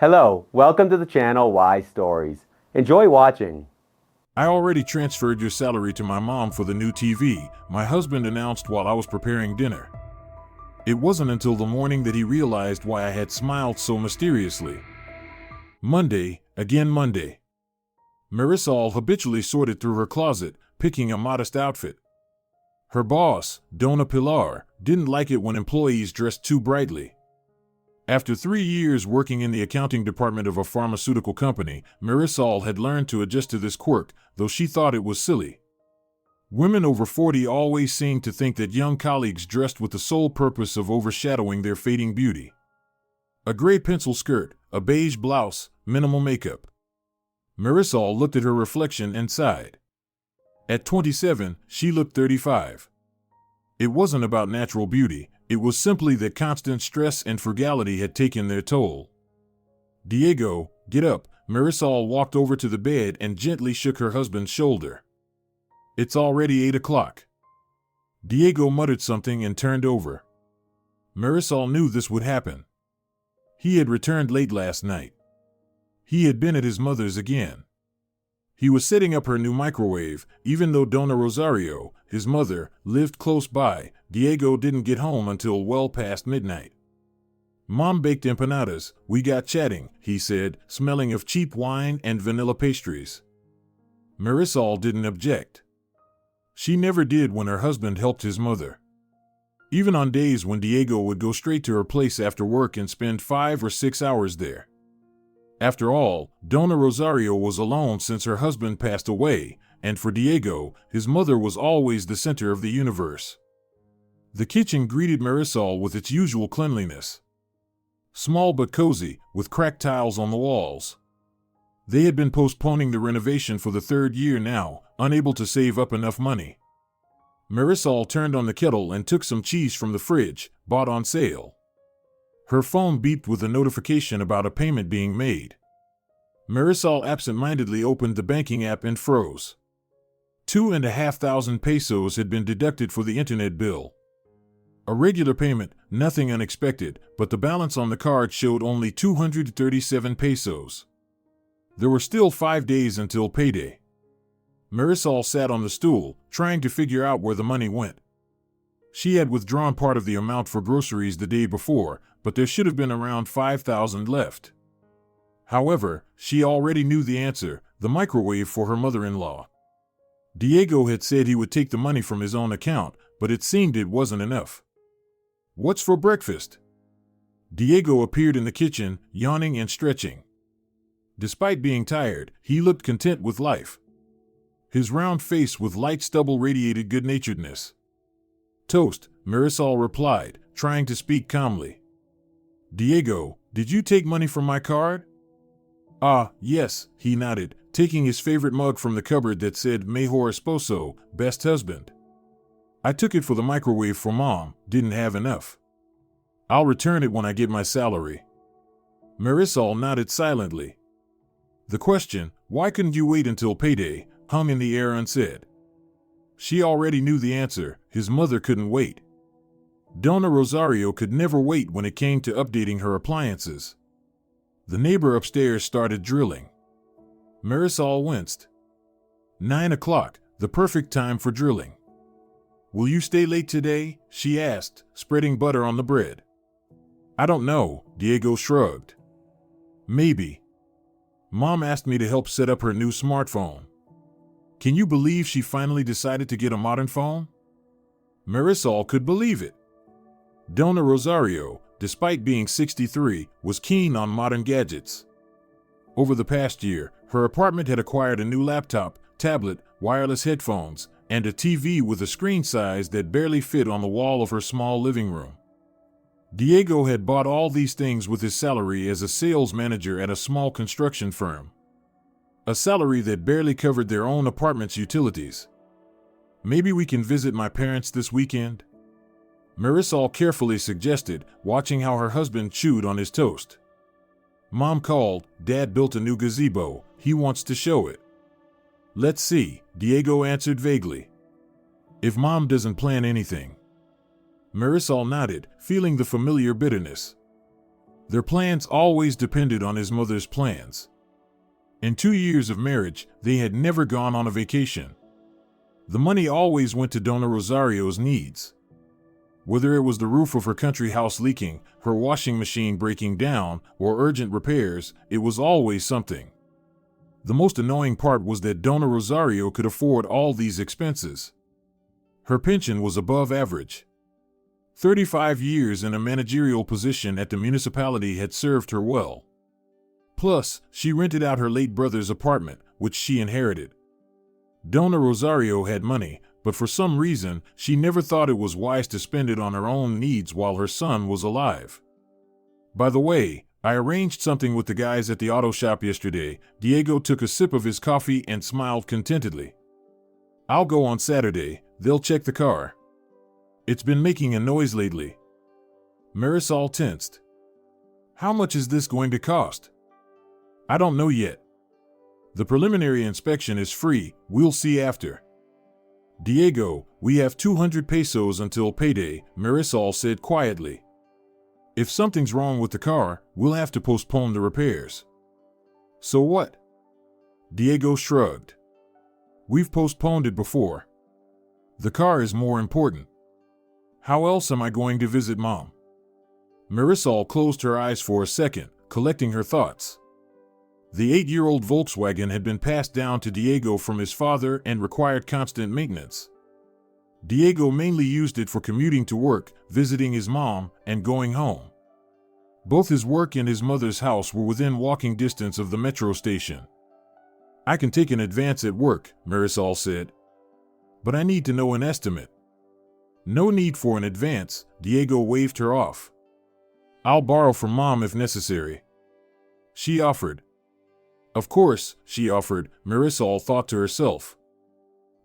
Hello, welcome to the channel Why Stories. Enjoy watching. I already transferred your salary to my mom for the new TV, my husband announced while I was preparing dinner. It wasn't until the morning that he realized why I had smiled so mysteriously. Monday, again Monday. Marisol habitually sorted through her closet, picking a modest outfit. Her boss, Donna Pilar, didn't like it when employees dressed too brightly. After 3 years working in the accounting department of a pharmaceutical company, Marisol had learned to adjust to this quirk, though she thought it was silly. Women over 40 always seemed to think that young colleagues dressed with the sole purpose of overshadowing their fading beauty. A gray pencil skirt, a beige blouse, minimal makeup. Marisol looked at her reflection and sighed. At 27, she looked 35. It wasn't about natural beauty. It was simply that constant stress and frugality had taken their toll. Diego, get up. Marisol walked over to the bed and gently shook her husband's shoulder. It's already 8 o'clock. Diego muttered something and turned over. Marisol knew this would happen. He had returned late last night. He had been at his mother's again. He was setting up her new microwave. Even though Donna Rosario, his mother, lived close by, Diego didn't get home until well past midnight. Mom baked empanadas. We got chatting, he said, smelling of cheap wine and vanilla pastries. Marisol didn't object. She never did when her husband helped his mother. Even on days when Diego would go straight to her place after work and spend 5 or 6 hours there. After all, Donna Rosario was alone since her husband passed away, and for Diego, his mother was always the center of the universe. The kitchen greeted Marisol with its usual cleanliness. Small but cozy, with cracked tiles on the walls. They had been postponing the renovation for the 3rd year now, unable to save up enough money. Marisol turned on the kettle and took some cheese from the fridge, bought on sale. Her phone beeped with a notification about a payment being made. Marisol absent-mindedly opened the banking app and froze. 2,500 pesos had been deducted for the internet bill. A regular payment, nothing unexpected, but the balance on the card showed only 237 pesos. There were still 5 days until payday. Marisol sat on the stool, trying to figure out where the money went. She had withdrawn part of the amount for groceries the day before, but there should have been around 5,000 left. However, she already knew the answer: the microwave for her mother-in-law. Diego had said he would take the money from his own account, but it seemed it wasn't enough. What's for breakfast? Diego appeared in the kitchen, yawning and stretching. Despite being tired, he looked content with life. His round face with light stubble radiated good-naturedness. Toast, Marisol replied, trying to speak calmly. Diego, did you take money from my card? Ah, yes, he nodded, taking his favorite mug from the cupboard that said Mejor Esposo, best husband. I took it for the microwave for Mom, didn't have enough. I'll return it when I get my salary. Marisol nodded silently. The question, why couldn't you wait until payday, hung in the air unsaid. She already knew the answer: his mother couldn't wait. Donna Rosario could never wait when it came to updating her appliances. The neighbor upstairs started drilling. Marisol winced. 9 o'clock, the perfect time for drilling. Will you stay late today? She asked, spreading butter on the bread. I don't know, Diego shrugged. Maybe. Mom asked me to help set up her new smartphone. Can you believe she finally decided to get a modern phone? Marisol could believe it. Donna Rosario, despite being 63, was keen on modern gadgets. Over the past year, her apartment had acquired a new laptop, tablet, wireless headphones, and a TV with a screen size that barely fit on the wall of her small living room. Diego had bought all these things with his salary as a sales manager at a small construction firm. A salary that barely covered their own apartment's utilities. Maybe we can visit my parents this weekend? Marisol carefully suggested, watching how her husband chewed on his toast. Mom called, Dad built a new gazebo, he wants to show it. Let's see, Diego answered vaguely. If Mom doesn't plan anything. Marisol nodded, feeling the familiar bitterness. Their plans always depended on his mother's plans. In 2 years of marriage, they had never gone on a vacation. The money always went to Dona Rosario's needs. Whether it was the roof of her country house leaking, her washing machine breaking down, or urgent repairs, it was always something. The most annoying part was that Dona Rosario could afford all these expenses. Her pension was above average. 35 years in a managerial position at the municipality had served her well. Plus, she rented out her late brother's apartment, which she inherited. Dona Rosario had money, but for some reason, she never thought it was wise to spend it on her own needs while her son was alive. By the way, I arranged something with the guys at the auto shop yesterday. Diego took a sip of his coffee and smiled contentedly. I'll go on Saturday, they'll check the car. It's been making a noise lately. Marisol tensed. How much is this going to cost? I don't know yet. The preliminary inspection is free, we'll see after. Diego, we have 200 pesos until payday, Marisol said quietly. If something's wrong with the car, we'll have to postpone the repairs. So what? Diego shrugged. We've postponed it before. The car is more important. How else am I going to visit Mom? Marisol closed her eyes for a second, collecting her thoughts. The 8-year-old Volkswagen had been passed down to Diego from his father and required constant maintenance. Diego mainly used it for commuting to work, visiting his mom, and going home. Both his work and his mother's house were within walking distance of the metro station. I can take an advance at work, Marisol said. But I need to know an estimate. No need for an advance, Diego waved her off. I'll borrow from Mom if necessary. She offered. Of course, she offered, Marisol thought to herself.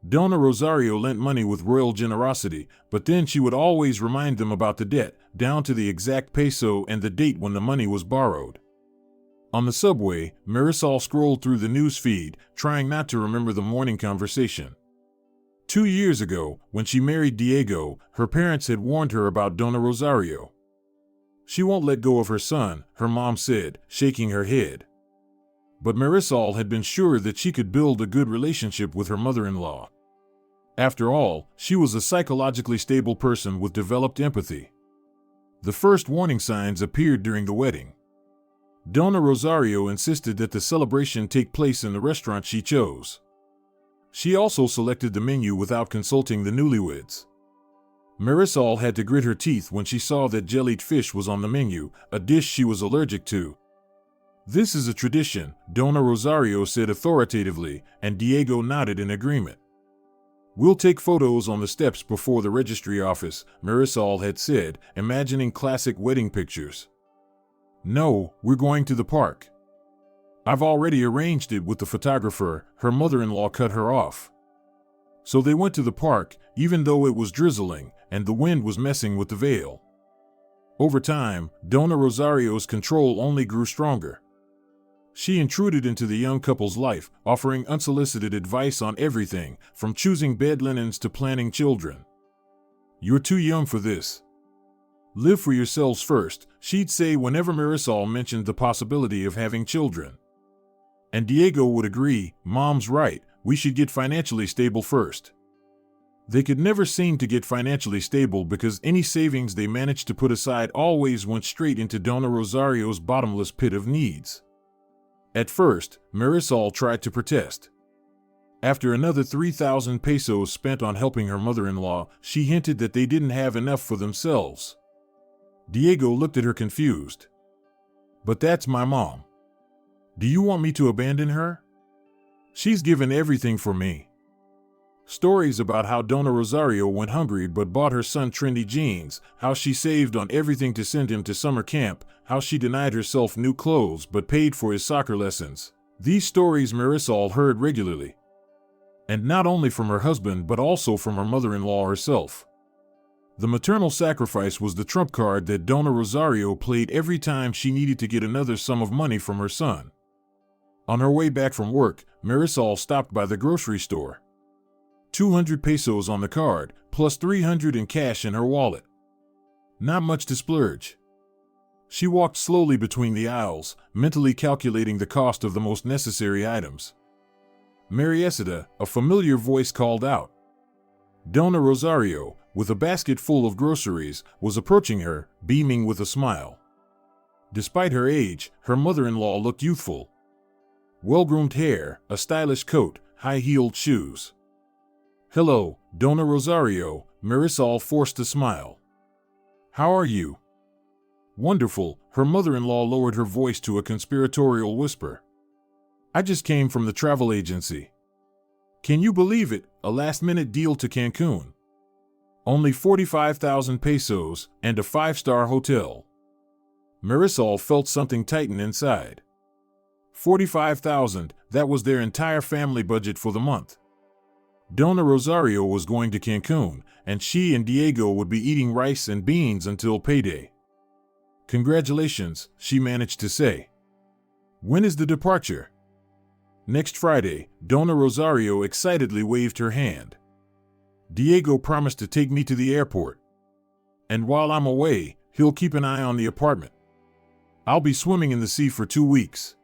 Dona Rosario lent money with royal generosity, but then she would always remind them about the debt, down to the exact peso and the date when the money was borrowed. On the subway, Marisol scrolled through the news feed, trying not to remember the morning conversation. 2 years ago, when she married Diego, her parents had warned her about Dona Rosario. She won't let go of her son, her mom said, shaking her head. But Marisol had been sure that she could build a good relationship with her mother-in-law. After all, she was a psychologically stable person with developed empathy. The first warning signs appeared during the wedding. Dona Rosario insisted that the celebration take place in the restaurant she chose. She also selected the menu without consulting the newlyweds. Marisol had to grit her teeth when she saw that jellied fish was on the menu, a dish she was allergic to. This is a tradition, Dona Rosario said authoritatively, and Diego nodded in agreement. We'll take photos on the steps before the registry office, Marisol had said, imagining classic wedding pictures. No, we're going to the park. I've already arranged it with the photographer, her mother-in-law cut her off. So they went to the park, even though it was drizzling, and the wind was messing with the veil. Over time, Dona Rosario's control only grew stronger. She intruded into the young couple's life, offering unsolicited advice on everything, from choosing bed linens to planning children. You're too young for this. Live for yourselves first, she'd say whenever Marisol mentioned the possibility of having children. And Diego would agree, Mom's right, we should get financially stable first. They could never seem to get financially stable because any savings they managed to put aside always went straight into Dona Rosario's bottomless pit of needs. At first, Marisol tried to protest. After another 3,000 pesos spent on helping her mother-in-law, she hinted that they didn't have enough for themselves. Diego looked at her confused. But that's my mom. Do you want me to abandon her? She's given everything for me. Stories about how Dona Rosario went hungry but bought her son trendy jeans, how she saved on everything to send him to summer camp, how she denied herself new clothes but paid for his soccer lessons. These stories Marisol heard regularly. And not only from her husband but also from her mother-in-law herself. The maternal sacrifice was the trump card that Dona Rosario played every time she needed to get another sum of money from her son. On her way back from work, Marisol stopped by the grocery store. 200 pesos on the card, plus 300 in cash in her wallet. Not much to splurge. She walked slowly between the aisles, mentally calculating the cost of the most necessary items. Mariesita, a familiar voice called out. Dona Rosario, with a basket full of groceries, was approaching her, beaming with a smile. Despite her age, her mother-in-law looked youthful. Well-groomed hair, a stylish coat, high-heeled shoes. "Hello, Dona Rosario," Marisol forced a smile. "How are you?" "Wonderful," her mother-in-law lowered her voice to a conspiratorial whisper. "I just came from the travel agency. Can you believe it, a last-minute deal to Cancun? Only 45,000 pesos and a 5-star hotel." Marisol felt something tighten inside. 45,000, that was their entire family budget for the month. Dona Rosario was going to Cancun, and she and Diego would be eating rice and beans until payday. "Congratulations," she managed to say. "When is the departure?" "Next Friday," Dona Rosario excitedly waved her hand. "Diego promised to take me to the airport. And while I'm away, he'll keep an eye on the apartment. I'll be swimming in the sea for 2 weeks."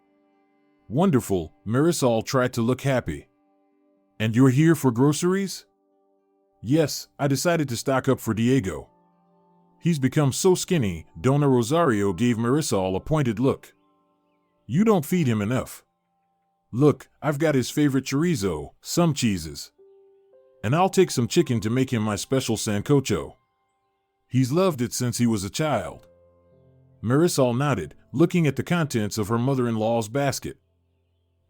"Wonderful," Marisol tried to look happy. "And you're here for groceries?" "Yes, I decided to stock up for Diego. He's become so skinny," Dona Rosario gave Marisol a pointed look. "You don't feed him enough. Look, I've got his favorite chorizo, some cheeses. And I'll take some chicken to make him my special sancocho. He's loved it since he was a child." Marisol nodded, looking at the contents of her mother-in-law's basket.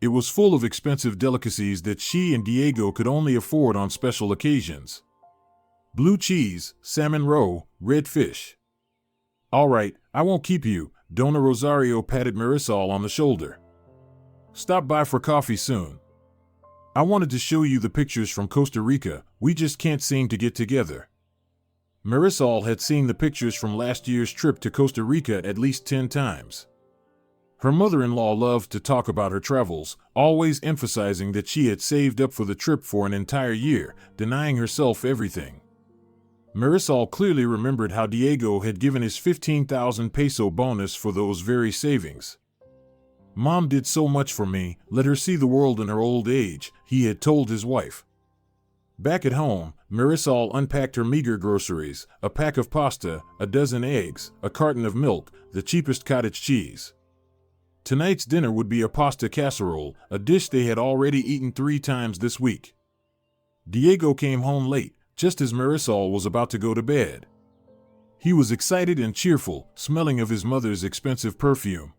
It was full of expensive delicacies that she and Diego could only afford on special occasions. Blue cheese, salmon roe, red fish. "All right, I won't keep you," Dona Rosario patted Marisol on the shoulder. "Stop by for coffee soon. I wanted to show you the pictures from Costa Rica, we just can't seem to get together." Marisol had seen the pictures from last year's trip to Costa Rica at least 10 times. Her mother-in-law loved to talk about her travels, always emphasizing that she had saved up for the trip for an entire year, denying herself everything. Marisol clearly remembered how Diego had given his 15,000 peso bonus for those very savings. "Mom did so much for me, let her see the world in her old age," he had told his wife. Back at home, Marisol unpacked her meager groceries, a pack of pasta, a dozen eggs, a carton of milk, the cheapest cottage cheese. Tonight's dinner would be a pasta casserole, a dish they had already eaten 3 times this week. Diego came home late, just as Marisol was about to go to bed. He was excited and cheerful, smelling of his mother's expensive perfume.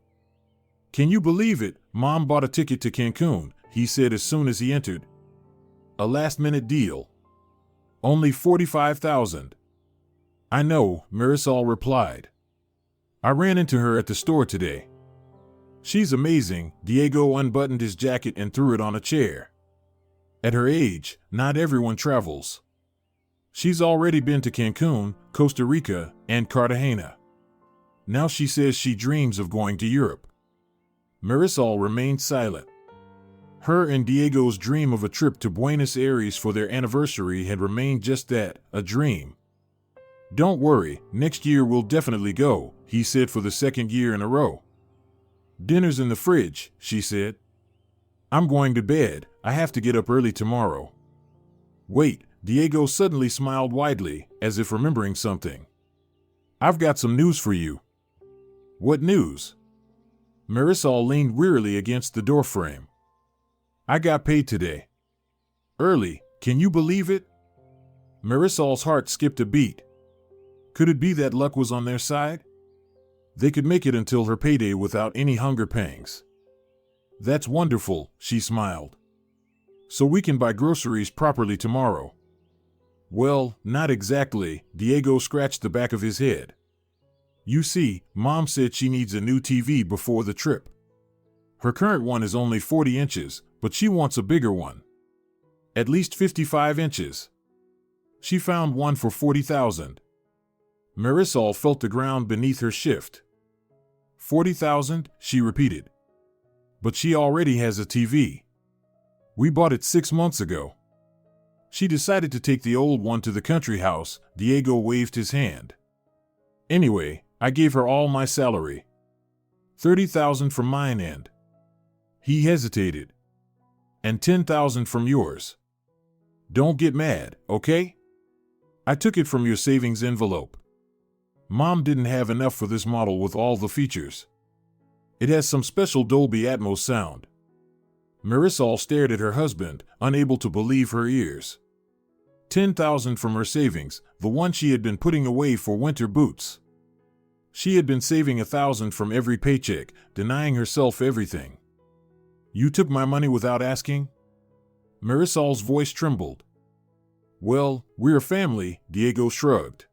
"Can you believe it? Mom bought a ticket to Cancun," he said as soon as he entered. "A last-minute deal. Only 45,000. "I know," Marisol replied. "I ran into her at the store today. She's amazing." Diego unbuttoned his jacket and threw it on a chair. "At her age, not everyone travels. She's already been to Cancun, Costa Rica, and Cartagena. Now she says she dreams of going to Europe." Marisol remained silent. Her and Diego's dream of a trip to Buenos Aires for their anniversary had remained just that, a dream. "Don't worry, next year we'll definitely go," he said for the 2nd year in a row. "Dinner's in the fridge," she said. "I'm going to bed, I have to get up early tomorrow." "Wait," Diego suddenly smiled widely, as if remembering something. "I've got some news for you." "What news?" Marisol leaned wearily against the doorframe. "I got paid today. Early, can you believe it?" Marisol's heart skipped a beat. Could it be that luck was on their side? They could make it until her payday without any hunger pangs. "That's wonderful," she smiled. "So we can buy groceries properly tomorrow." "Well, not exactly," Diego scratched the back of his head. "You see, Mom said she needs a new TV before the trip. Her current one is only 40 inches, but she wants a bigger one. At least 55 inches. She found one for 40,000. Marisol felt the ground beneath her shift. 40,000, she repeated. "But she already has a TV. We bought it 6 months ago." She decided to take the old one to the country house. Diego waved his hand. "Anyway, I gave her all my salary. 30,000 from mine and he hesitated. And 10,000 from yours. Don't get mad, okay? I took it from your savings envelope. Mom didn't have enough for this model with all the features. It has some special Dolby Atmos sound. Marisol stared at her husband, unable to believe her ears. 10,000 from her savings, the one she had been putting away for winter boots. She had been saving 1,000 from every paycheck, denying herself everything. You took my money without asking? Marisol's voice trembled. Well, we're a family, Diego shrugged.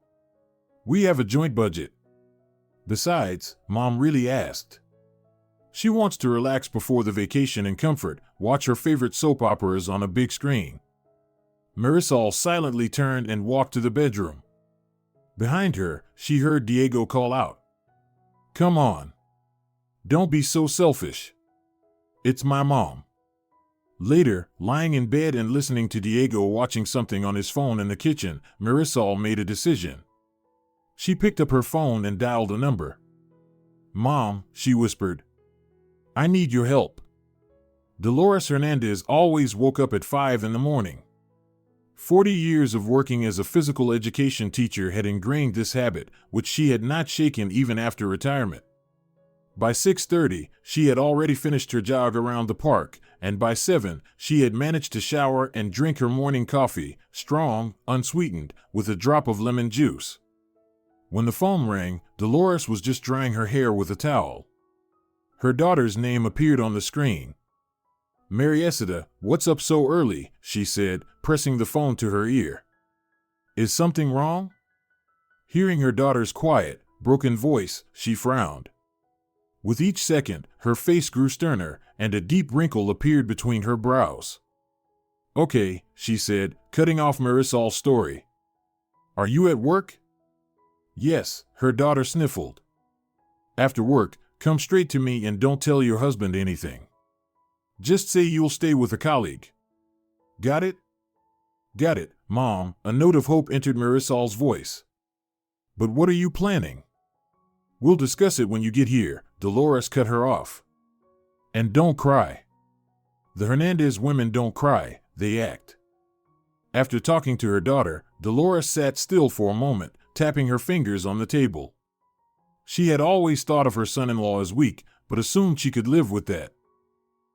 We have a joint budget. Besides, Mom really asked. She wants to relax before the vacation in comfort, watch her favorite soap operas on a big screen. Marisol silently turned and walked to the bedroom. Behind her, she heard Diego call out. Come on. Don't be so selfish. It's my mom. Later, lying in bed and listening to Diego watching something on his phone in the kitchen, Marisol made a decision. She picked up her phone and dialed a number. Mom, she whispered. I need your help. Dolores Hernandez always woke up at 5 in the morning. 40 years of working as a physical education teacher had ingrained this habit, which she had not shaken even after retirement. By 6:30, she had already finished her jog around the park, and by 7, she had managed to shower and drink her morning coffee, strong, unsweetened, with a drop of lemon juice. When the phone rang, Dolores was just drying her hair with a towel. Her daughter's name appeared on the screen. Mariesita, what's up so early? She said, pressing the phone to her ear. Is something wrong? Hearing her daughter's quiet, broken voice, she frowned. With each second, her face grew sterner, and a deep wrinkle appeared between her brows. Okay, she said, cutting off Marisol's story. Are you at work? Yes, her daughter sniffled. After work, come straight to me and don't tell your husband anything. Just say you'll stay with a colleague. Got it? Got it, Mom, a note of hope entered Marisol's voice. But what are you planning? We'll discuss it when you get here, Dolores cut her off. And don't cry. The Hernandez women don't cry, they act. After talking to her daughter, Dolores sat still for a moment, tapping her fingers on the table. She had always thought of her son-in-law as weak, but assumed she could live with that.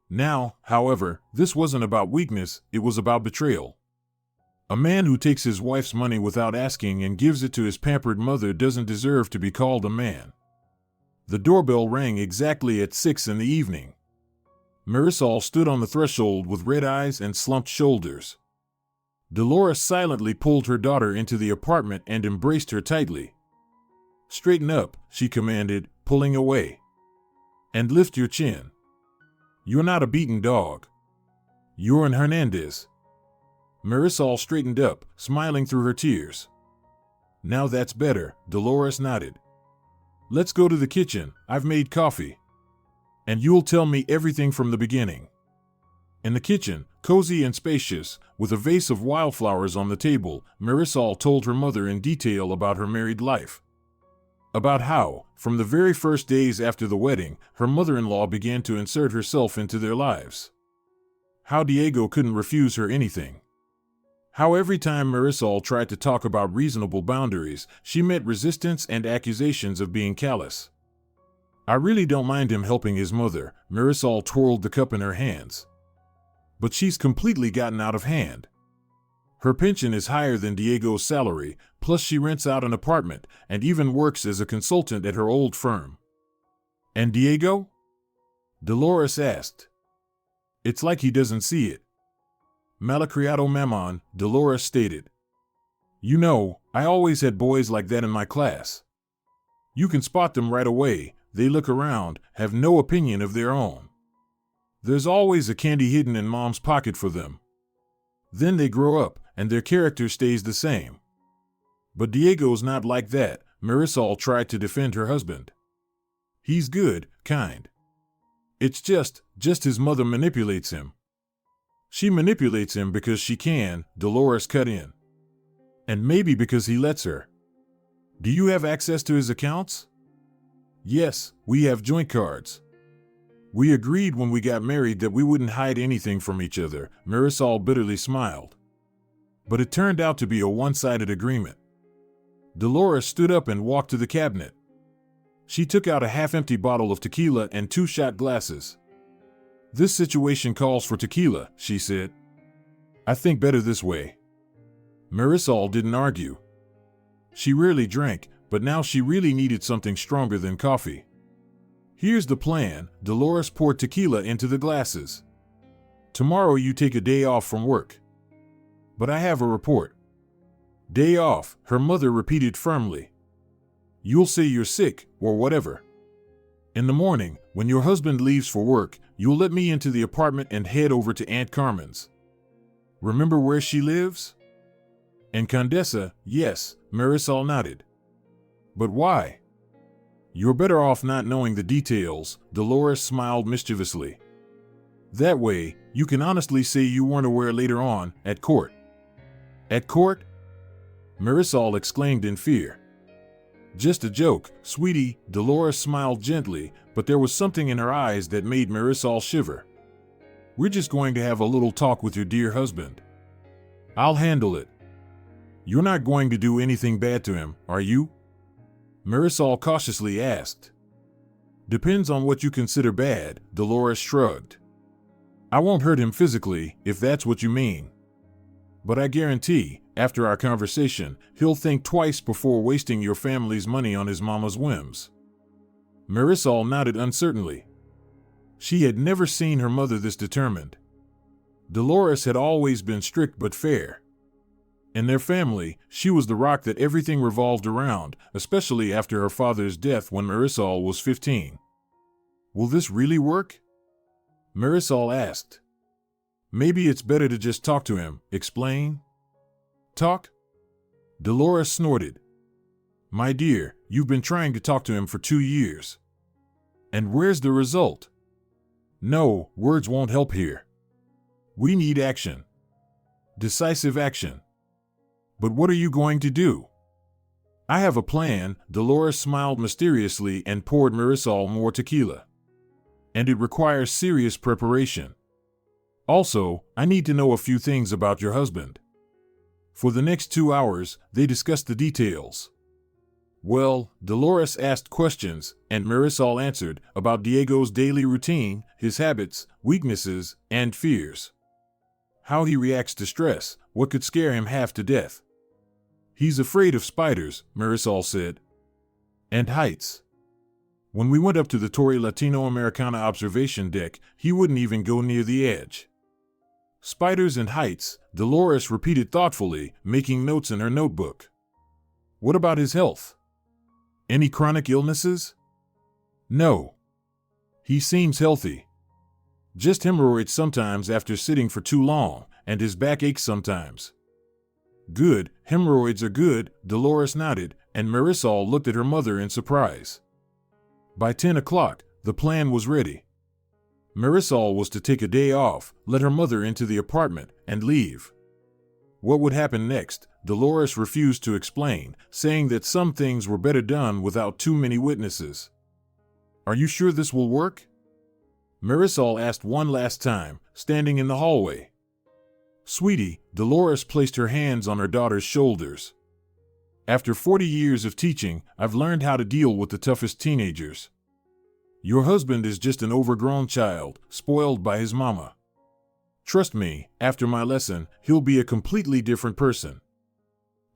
Now, however, this wasn't about weakness, it was about betrayal. A man who takes his wife's money without asking and gives it to his pampered mother doesn't deserve to be called a man. The doorbell rang exactly at 6 in the evening. Marisol stood on the threshold with red eyes and slumped shoulders. Dolores silently pulled her daughter into the apartment and embraced her tightly. Straighten up, she commanded, pulling away. And lift your chin. You're not a beaten dog. You're an Hernandez. Marisol straightened up, smiling through her tears. Now that's better, Dolores nodded. Let's go to the kitchen, I've made coffee. And you'll tell me everything from the beginning. In the kitchen, cozy and spacious, with a vase of wildflowers on the table, Marisol told her mother in detail about her married life. About how, from the very first days after the wedding, her mother-in-law began to insert herself into their lives. How Diego couldn't refuse her anything. How every time Marisol tried to talk about reasonable boundaries, she met resistance and accusations of being callous. I really don't mind him helping his mother, Marisol twirled the cup in her hands. But she's completely gotten out of hand. Her pension is higher than Diego's salary, plus she rents out an apartment and even works as a consultant at her old firm. And Diego? Dolores asked. It's like he doesn't see it. Malacriado Mammon, Dolores stated. You know, I always had boys like that in my class. You can spot them right away, they look around, have no opinion of their own. There's always a candy hidden in mom's pocket for them. Then they grow up, and their character stays the same. But Diego's not like that, Marisol tried to defend her husband. He's good, kind. It's just his mother manipulates him. She manipulates him because she can, Dolores cut in. And maybe because he lets her. Do you have access to his accounts? Yes, we have joint cards. We agreed when we got married that we wouldn't hide anything from each other, Marisol bitterly smiled. But it turned out to be a one-sided agreement. Dolores stood up and walked to the cabinet. She took out a half-empty bottle of tequila and 2 shot glasses. This situation calls for tequila, she said. I think better this way. Marisol didn't argue. She rarely drank, but now she really needed something stronger than coffee. Here's the plan, Dolores poured tequila into the glasses. Tomorrow you take a day off from work. But I have a report. Day off, her mother repeated firmly. You'll say you're sick, or whatever. In the morning, when your husband leaves for work, you'll let me into the apartment and head over to Aunt Carmen's. Remember where she lives? And Condessa, yes, Marisol nodded. But why? You're better off not knowing the details, Dolores smiled mischievously. That way, you can honestly say you weren't aware later on, at court. At court? Marisol exclaimed in fear. Just a joke, sweetie, Dolores smiled gently, but there was something in her eyes that made Marisol shiver. We're just going to have a little talk with your dear husband. I'll handle it. You're not going to do anything bad to him, are you? Marisol cautiously asked. Depends on what you consider bad, Dolores shrugged. I won't hurt him physically, if that's what you mean. But I guarantee, after our conversation, he'll think twice before wasting your family's money on his mama's whims. Marisol nodded uncertainly. She had never seen her mother this determined. Dolores had always been strict but fair. In their family, she was the rock that everything revolved around, especially after her father's death when Marisol was 15. Will this really work? Marisol asked. Maybe it's better to just talk to him, explain. Talk? Dolores snorted. My dear, you've been trying to talk to him for 2 years. And where's the result? No, words won't help here. We need action. Decisive action. But what are you going to do? I have a plan, Dolores smiled mysteriously and poured Marisol more tequila. And it requires serious preparation. Also, I need to know a few things about your husband. For the next 2 hours, they discussed the details. Well, Dolores asked questions, and Marisol answered, about Diego's daily routine, his habits, weaknesses, and fears. How he reacts to stress, what could scare him half to death. He's afraid of spiders, Marisol said. And heights. When we went up to the Torre Latinoamericana observation deck, he wouldn't even go near the edge. Spiders and heights, Dolores repeated thoughtfully, making notes in her notebook. What about his health? Any chronic illnesses? No. He seems healthy. Just hemorrhoids sometimes after sitting for too long, and his back aches sometimes. Good, hemorrhoids are good, Dolores nodded, and Marisol looked at her mother in surprise. By 10 o'clock, the plan was ready. Marisol was to take a day off, let her mother into the apartment, and leave. What would happen next, Dolores refused to explain, saying that some things were better done without too many witnesses. Are you sure this will work? Marisol asked one last time, standing in the hallway. Sweetie, Dolores placed her hands on her daughter's shoulders. After 40 years of teaching, I've learned how to deal with the toughest teenagers. Your husband is just an overgrown child, spoiled by his mama. Trust me, after my lesson, he'll be a completely different person.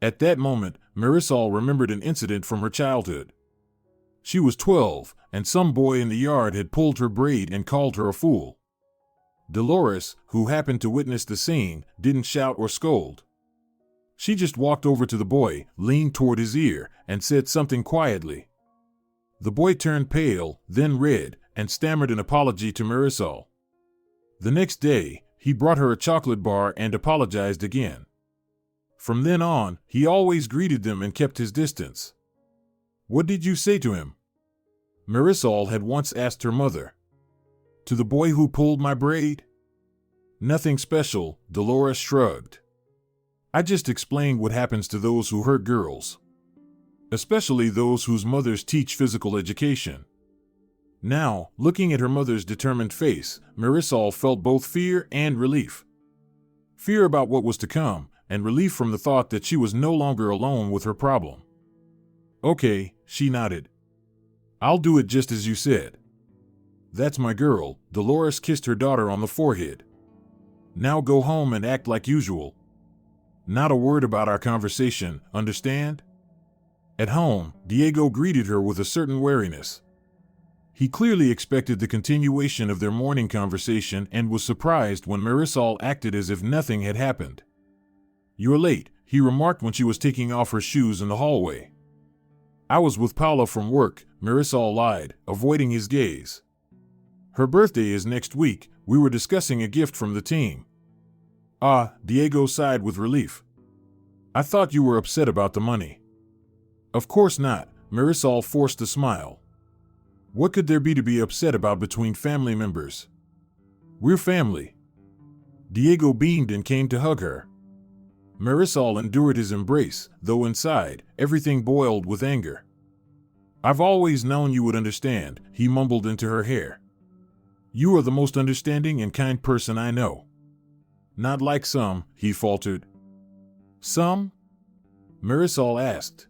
At that moment, Marisol remembered an incident from her childhood. She was 12, and some boy in the yard had pulled her braid and called her a fool. Dolores, who happened to witness the scene, didn't shout or scold. She just walked over to the boy, leaned toward his ear, and said something quietly. The boy turned pale, then red, and stammered an apology to Marisol. The next day, he brought her a chocolate bar and apologized again. From then on, he always greeted them and kept his distance. What did you say to him? Marisol had once asked her mother. To the boy who pulled my braid? Nothing special, Dolores shrugged. I just explained what happens to those who hurt girls. especially those whose mothers teach physical education. Now, looking at her mother's determined face, Marisol felt both fear and relief. Fear about what was to come, and relief from the thought that she was no longer alone with her problem. "Okay," she nodded. "I'll do it just as you said." "That's my girl." Dolores kissed her daughter on the forehead. "Now go home and act like usual. Not a word about our conversation, understand?" At home, Diego greeted her with a certain wariness. He clearly expected the continuation of their morning conversation and was surprised when Marisol acted as if nothing had happened. "You're late," he remarked when she was taking off her shoes in the hallway. "I was with Paula from work," Marisol lied, avoiding his gaze. "Her birthday is next week. We were discussing a gift from the team." "Ah," Diego sighed with relief. "I thought you were upset about the money." "Of course not," Marisol forced a smile. "What could there be to be upset about between family members? We're family." Diego beamed and came to hug her. Marisol endured his embrace, though inside, everything boiled with anger. "I've always known you would understand," he mumbled into her hair. "You are the most understanding and kind person I know." "Not like some," he faltered. "Some?" Marisol asked.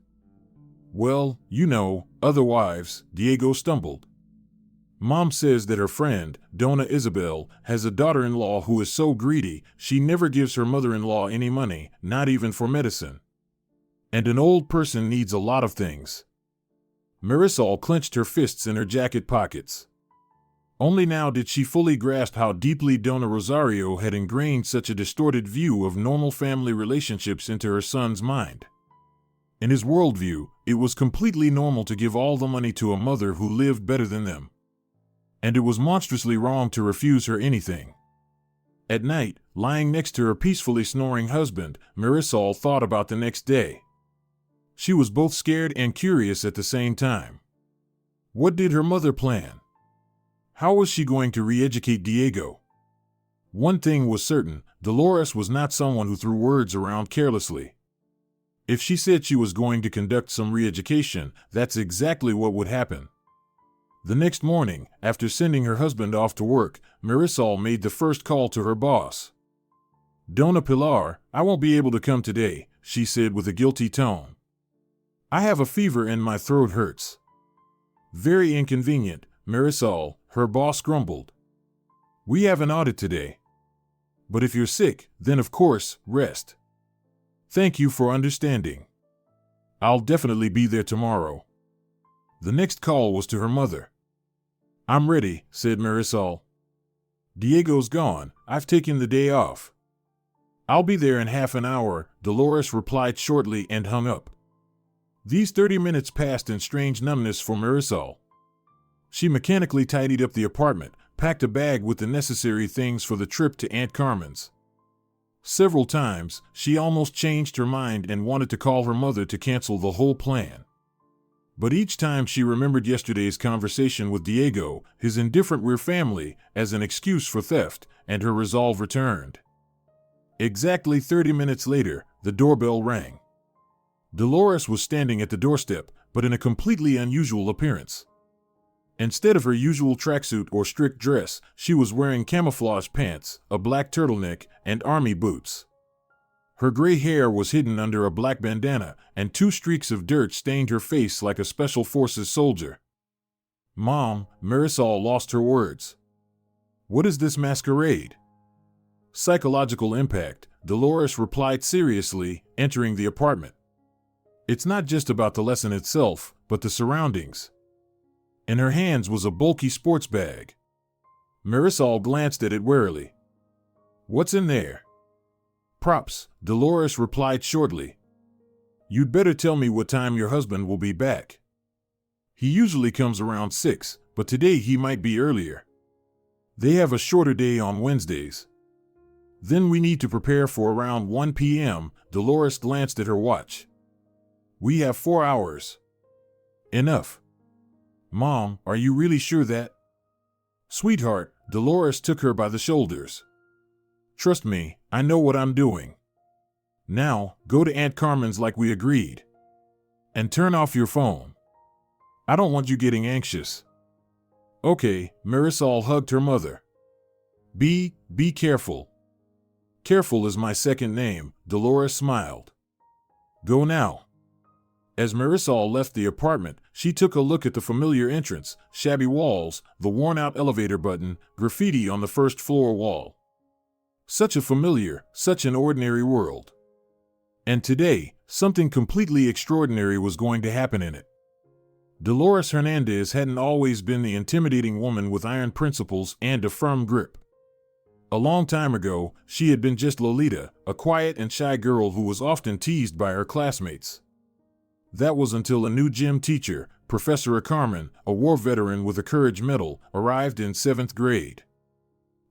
"Well, you know, other wives," Diego stumbled. "Mom says that her friend, Donna Isabel, has a daughter-in-law who is so greedy she never gives her mother-in-law any money, not even for medicine. And an old person needs a lot of things." Marisol clenched her fists in her jacket pockets. Only now did she fully grasp how deeply Donna Rosario had ingrained such a distorted view of normal family relationships into her son's mind. In his worldview, it was completely normal to give all the money to a mother who lived better than them. And it was monstrously wrong to refuse her anything. At night, lying next to her peacefully snoring husband, Marisol thought about the next day. She was both scared and curious at the same time. What did her mother plan? How was she going to re-educate Diego? One thing was certain, Dolores was not someone who threw words around carelessly. If she said she was going to conduct some re-education, that's exactly what would happen. The next morning, after sending her husband off to work, Marisol made the first call to her boss. "Donna Pilar, I won't be able to come today," she said with a guilty tone. "I have a fever and my throat hurts." "Very inconvenient, Marisol," her boss grumbled. "We have an audit today. But if you're sick, then of course, rest. Thank you for understanding. I'll definitely be there tomorrow." The next call was to her mother. "I'm ready," said Marisol. "Diego's gone. I've taken the day off." "I'll be there in half an hour," Dolores replied shortly and hung up. These 30 minutes passed in strange numbness for Marisol. She mechanically tidied up the apartment, packed a bag with the necessary things for the trip to Aunt Carmen's. Several times, she almost changed her mind and wanted to call her mother to cancel the whole plan. But each time she remembered yesterday's conversation with Diego, his indifferent "we're family," as an excuse for theft, and her resolve returned. Exactly 30 minutes later, the doorbell rang. Dolores was standing at the doorstep, but in a completely unusual appearance. Instead of her usual tracksuit or strict dress, she was wearing camouflage pants, a black turtleneck, and army boots. Her gray hair was hidden under a black bandana, and 2 streaks of dirt stained her face like a special forces soldier. "Mom," Marisol lost her words. "What is this masquerade?" "Psychological impact," Dolores replied seriously, entering the apartment. "It's not just about the lesson itself, but the surroundings." In her hands was a bulky sports bag. Marisol glanced at it warily. "What's in there?" "Props," Dolores replied shortly. "You'd better tell me what time your husband will be back. He usually comes around 6, but today he might be earlier. They have a shorter day on Wednesdays. Then we need to prepare for around 1 p.m., Dolores glanced at her watch. "We have 4 hours. Enough." "Mom, are you really sure that?" "Sweetheart," Dolores took her by the shoulders. "Trust me, I know what I'm doing. Now, go to Aunt Carmen's like we agreed." And turn off your phone. I don't want you getting anxious. Okay, Marisol hugged her mother. Be careful. Careful is my second name, Dolores smiled. Go now. As Marisol left the apartment, she took a look at the familiar entrance, shabby walls, the worn-out elevator button, graffiti on the first floor wall. Such a familiar, such an ordinary world. And today, something completely extraordinary was going to happen in it. Dolores Hernandez hadn't always been the intimidating woman with iron principles and a firm grip. A long time ago, she had been just Lolita, a quiet and shy girl who was often teased by her classmates. That was until a new gym teacher, Professor Carmen, a war veteran with a Courage Medal, arrived in 7th grade.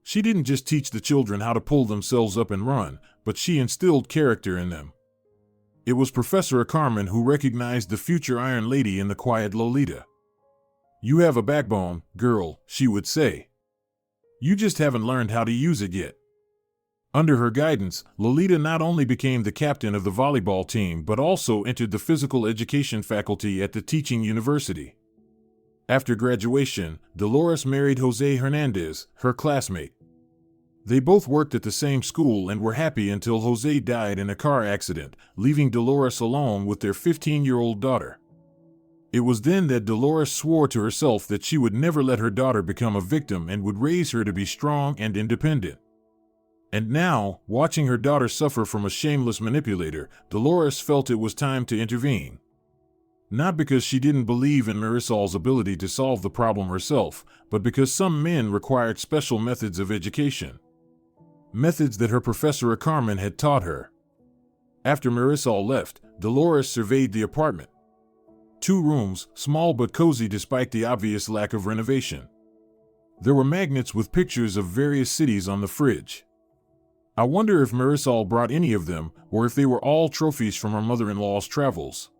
She didn't just teach the children how to pull themselves up and run, but she instilled character in them. It was Professor Carmen who recognized the future Iron Lady in the quiet Lolita. You have a backbone, girl, she would say. You just haven't learned how to use it yet. Under her guidance, Lolita not only became the captain of the volleyball team but also entered the physical education faculty at the teaching university. After graduation, Dolores married Jose Hernandez, her classmate. They both worked at the same school and were happy until Jose died in a car accident, leaving Dolores alone with their 15-year-old daughter. It was then that Dolores swore to herself that she would never let her daughter become a victim and would raise her to be strong and independent. And now, watching her daughter suffer from a shameless manipulator, Dolores felt it was time to intervene. Not because she didn't believe in Marisol's ability to solve the problem herself, but because some men required special methods of education. Methods that her Professor Carmen had taught her. After Marisol left, Dolores surveyed the apartment. 2 rooms, small but cozy despite the obvious lack of renovation. There were magnets with pictures of various cities on the fridge. I wonder if Marisol brought any of them, or if they were all trophies from her mother-in-law's travels.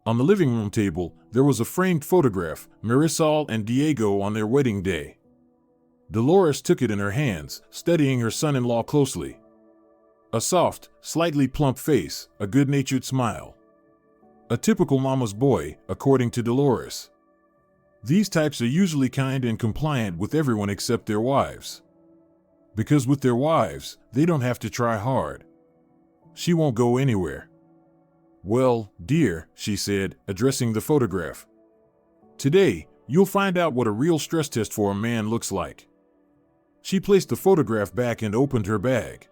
On the living room table, there was a framed photograph, Marisol and Diego on their wedding day. Dolores took it in her hands, studying her son-in-law closely. A soft, slightly plump face, a good-natured smile. A typical mama's boy, according to Dolores. These types are usually kind and compliant with everyone except their wives. Because with their wives, they don't have to try hard. She won't go anywhere. Well, dear, she said, addressing the photograph. Today, you'll find out what a real stress test for a man looks like. She placed the photograph back and opened her bag.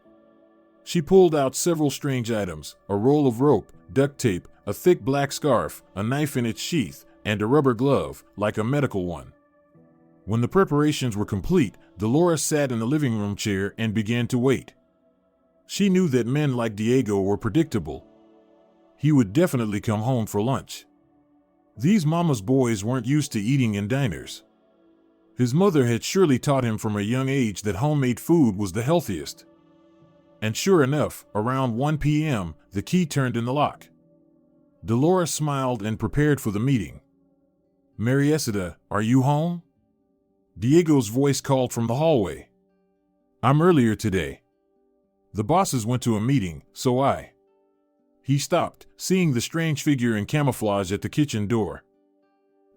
She pulled out several strange items, a roll of rope, duct tape, a thick black scarf, a knife in its sheath, and a rubber glove, like a medical one. When the preparations were complete, Dolores sat in the living room chair and began to wait. She knew that men like Diego were predictable. He would definitely come home for lunch. These mama's boys weren't used to eating in diners. His mother had surely taught him from a young age that homemade food was the healthiest. And sure enough, around 1 p.m., the key turned in the lock. Dolores smiled and prepared for the meeting. Mariesita, are you home? Diego's voice called from the hallway. I'm earlier today. The bosses went to a meeting, so I. He stopped, seeing the strange figure in camouflage at the kitchen door.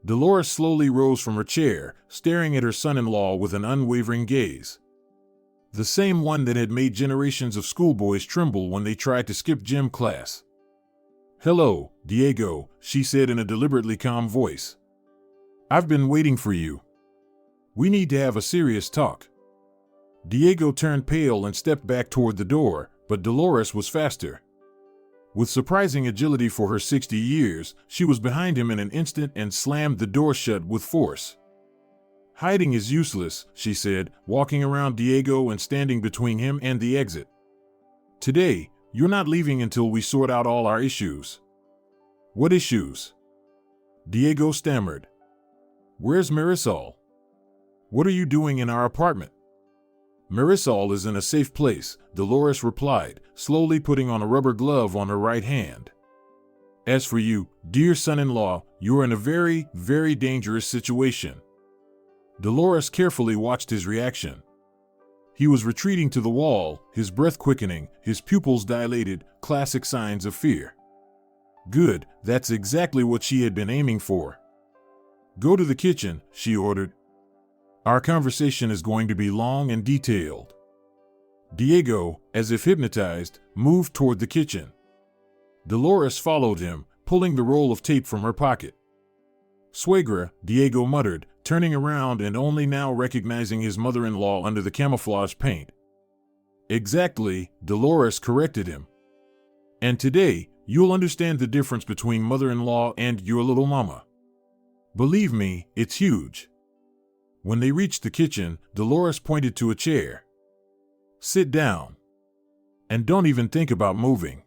Dolores slowly rose from her chair, staring at her son-in-law with an unwavering gaze. The same one that had made generations of schoolboys tremble when they tried to skip gym class. Hello, Diego, she said in a deliberately calm voice. I've been waiting for you. We need to have a serious talk. Diego turned pale and stepped back toward the door, but Dolores was faster. With surprising agility for her 60 years, she was behind him in an instant and slammed the door shut with force. Hiding is useless, she said, walking around Diego and standing between him and the exit. Today, you're not leaving until we sort out all our issues. What issues? Diego stammered. Where's Marisol? What are you doing in our apartment? Marisol is in a safe place, Dolores replied, slowly putting on a rubber glove on her right hand. As for you, dear son-in-law, you are in a very, very dangerous situation. Dolores carefully watched his reaction. He was retreating to the wall, his breath quickening, his pupils dilated, classic signs of fear. Good, that's exactly what she had been aiming for. Go to the kitchen, she ordered. Our conversation is going to be long and detailed. Diego, as if hypnotized, moved toward the kitchen. Dolores followed him, pulling the roll of tape from her pocket. Suegra, Diego muttered, turning around and only now recognizing his mother-in-law under the camouflage paint. Exactly, Dolores corrected him. And today, you'll understand the difference between mother-in-law and your little mama. Believe me, it's huge. When they reached the kitchen, Dolores pointed to a chair. Sit down. And don't even think about moving.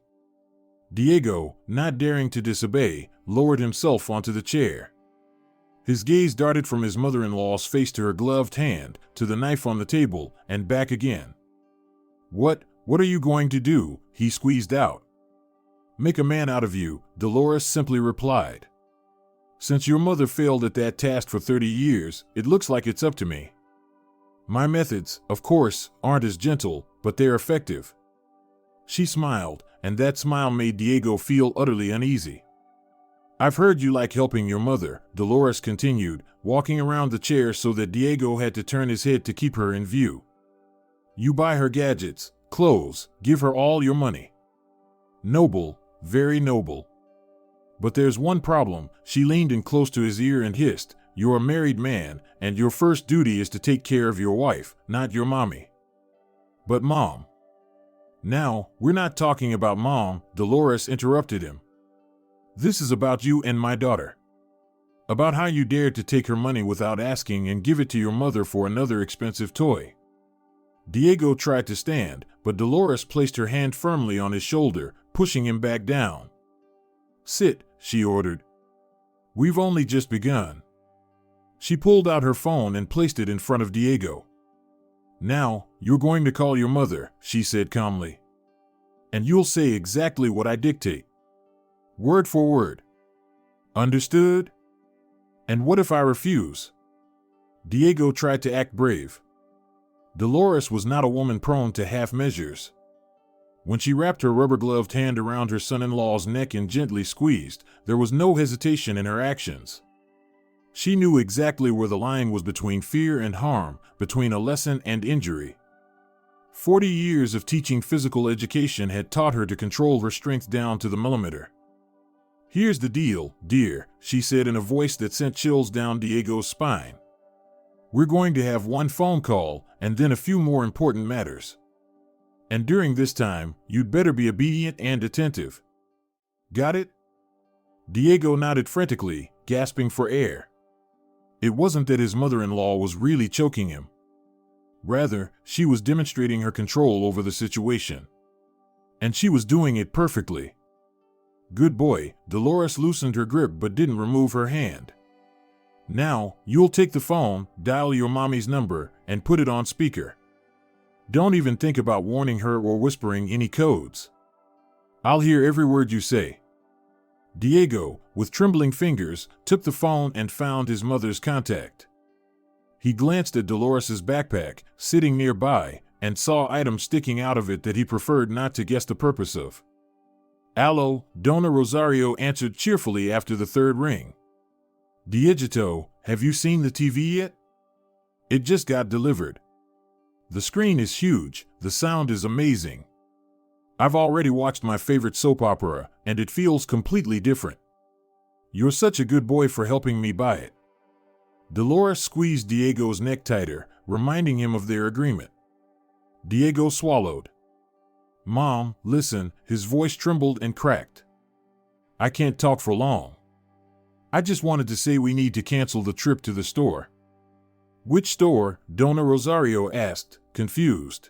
Diego, not daring to disobey, lowered himself onto the chair. His gaze darted from his mother-in-law's face to her gloved hand, to the knife on the table, and back again. What are you going to do? He squeezed out. Make a man out of you, Dolores simply replied. Since your mother failed at that task for 30 years, it looks like it's up to me. My methods, of course, aren't as gentle, but they're effective. She smiled, and that smile made Diego feel utterly uneasy. I've heard you like helping your mother, Dolores continued, walking around the chair so that Diego had to turn his head to keep her in view. You buy her gadgets, clothes, give her all your money. Noble, very noble. But there's one problem, she leaned in close to his ear and hissed, you're a married man, and your first duty is to take care of your wife, not your mommy. But Mom. Now, we're not talking about Mom, Dolores interrupted him. This is about you and my daughter. About how you dared to take her money without asking and give it to your mother for another expensive toy. Diego tried to stand, but Dolores placed her hand firmly on his shoulder, pushing him back down. Sit, she ordered. We've only just begun. She pulled out her phone and placed it in front of Diego. Now, you're going to call your mother, she said calmly. And you'll say exactly what I dictate. Word for word. Understood? And what if I refuse? Diego tried to act brave. Dolores was not a woman prone to half measures. When she wrapped her rubber-gloved hand around her son-in-law's neck and gently squeezed, there was no hesitation in her actions. She knew exactly where the line was between fear and harm, between a lesson and injury. 40 years of teaching physical education had taught her to control her strength down to the millimeter. Here's the deal, dear, she said in a voice that sent chills down Diego's spine. We're going to have one phone call, and then a few more important matters. And during this time, you'd better be obedient and attentive. Got it? Diego nodded frantically, gasping for air. It wasn't that his mother-in-law was really choking him. Rather, she was demonstrating her control over the situation. And she was doing it perfectly. Good boy, Dolores loosened her grip but didn't remove her hand. Now, you'll take the phone, dial your mommy's number, and put it on speaker. Don't even think about warning her or whispering any codes. I'll hear every word you say. Diego, with trembling fingers, took the phone and found his mother's contact. He glanced at Dolores's backpack, sitting nearby, and saw items sticking out of it that he preferred not to guess the purpose of. Allo, Dona Rosario answered cheerfully after the third ring. Diegito, have you seen the TV yet? It just got delivered. The screen is huge, the sound is amazing. I've already watched my favorite soap opera, and it feels completely different. You're such a good boy for helping me buy it. Dolores squeezed Diego's neck tighter, reminding him of their agreement. Diego swallowed. Mom, listen, his voice trembled and cracked. I can't talk for long. I just wanted to say we need to cancel the trip to the store. Which store? Dona Rosario asked, confused.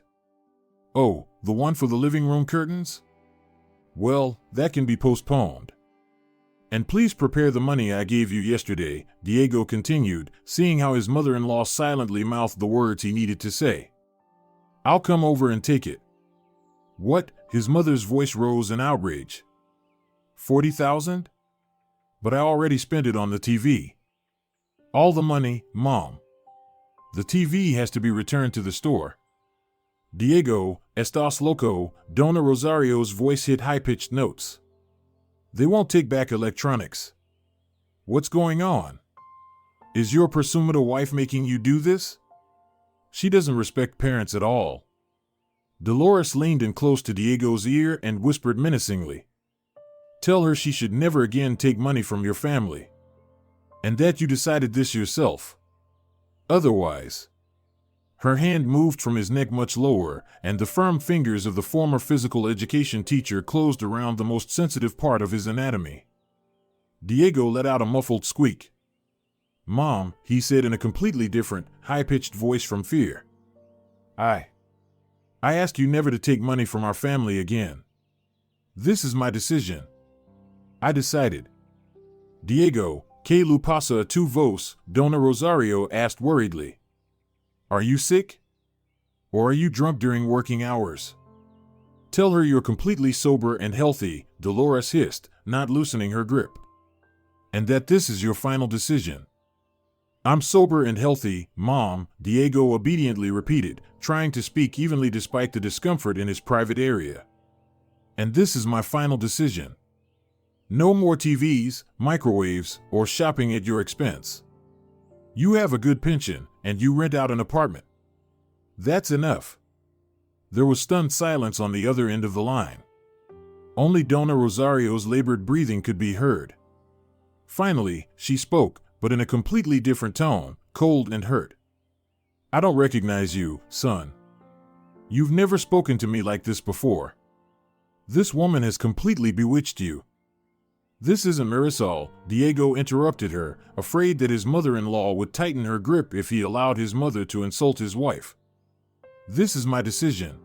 Oh, the one for the living room curtains? Well, that can be postponed. And please prepare the money I gave you yesterday, Diego continued, seeing how his mother-in-law silently mouthed the words he needed to say. I'll come over and take it. What? His mother's voice rose in outrage. 40,000? But I already spent it on the TV. All the money, Mom. The TV has to be returned to the store. Diego, estás loco? Dona Rosario's voice hit high-pitched notes. They won't take back electronics. What's going on? Is your presumable wife making you do this? She doesn't respect parents at all. Dolores leaned in close to Diego's ear and whispered menacingly. Tell her she should never again take money from your family. And that you decided this yourself. Otherwise. Her hand moved from his neck much lower, and the firm fingers of the former physical education teacher closed around the most sensitive part of his anatomy. Diego let out a muffled squeak. Mom, he said in a completely different, high-pitched voice from fear. I ask you never to take money from our family again. This is my decision. I decided. Diego, ¿qué le pasa a tu voz? Dona Rosario asked worriedly. Are you sick? Or are you drunk during working hours? Tell her you're completely sober and healthy, Dolores hissed, not loosening her grip. And that this is your final decision. I'm sober and healthy, Mom, Diego obediently repeated, trying to speak evenly despite the discomfort in his private area. And this is my final decision. No more TVs, microwaves, or shopping at your expense. You have a good pension, and you rent out an apartment. That's enough. There was stunned silence on the other end of the line. Only Dona Rosario's labored breathing could be heard. Finally, she spoke, but in a completely different tone, cold and hurt. I don't recognize you, son. You've never spoken to me like this before. This woman has completely bewitched you. This isn't Marisol, Diego interrupted her, afraid that his mother-in-law would tighten her grip if he allowed his mother to insult his wife. This is my decision.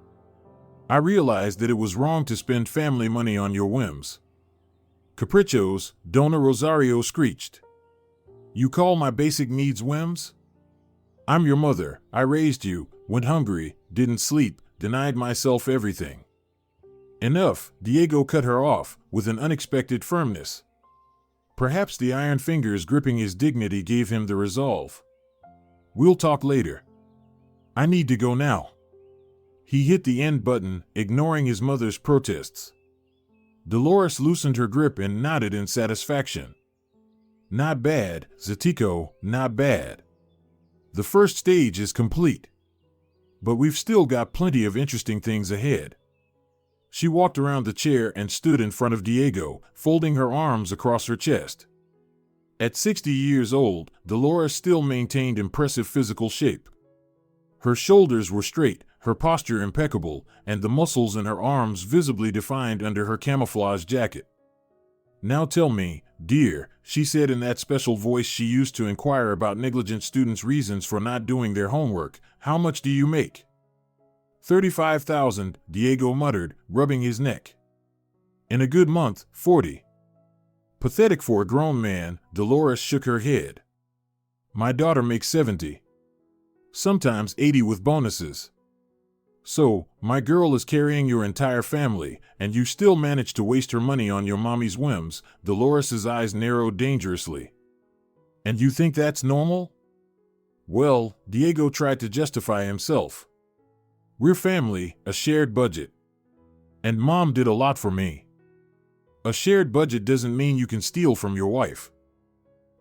I realized that it was wrong to spend family money on your whims. Caprichos, Dona Rosario screeched. You call my basic needs whims? I'm your mother. I raised you, went hungry, didn't sleep, denied myself everything. Enough, Diego cut her off, with an unexpected firmness. Perhaps the iron fingers gripping his dignity gave him the resolve. We'll talk later. I need to go now. He hit the end button, ignoring his mother's protests. Dolores loosened her grip and nodded in satisfaction. Not bad, Zatico, not bad. The first stage is complete. But we've still got plenty of interesting things ahead. She walked around the chair and stood in front of Diego, folding her arms across her chest. At 60 years old, Dolores still maintained impressive physical shape. Her shoulders were straight, her posture impeccable, and the muscles in her arms visibly defined under her camouflage jacket. Now tell me, dear, she said in that special voice she used to inquire about negligent students' reasons for not doing their homework, how much do you make? 35,000, Diego muttered, rubbing his neck. In a good month, 40. Pathetic for a grown man, Dolores shook her head. My daughter makes 70. Sometimes 80 with bonuses. So, my girl is carrying your entire family, and you still manage to waste her money on your mommy's whims, Dolores's eyes narrowed dangerously. And you think that's normal? Well, Diego tried to justify himself. We're family, a shared budget. And Mom did a lot for me. A shared budget doesn't mean you can steal from your wife.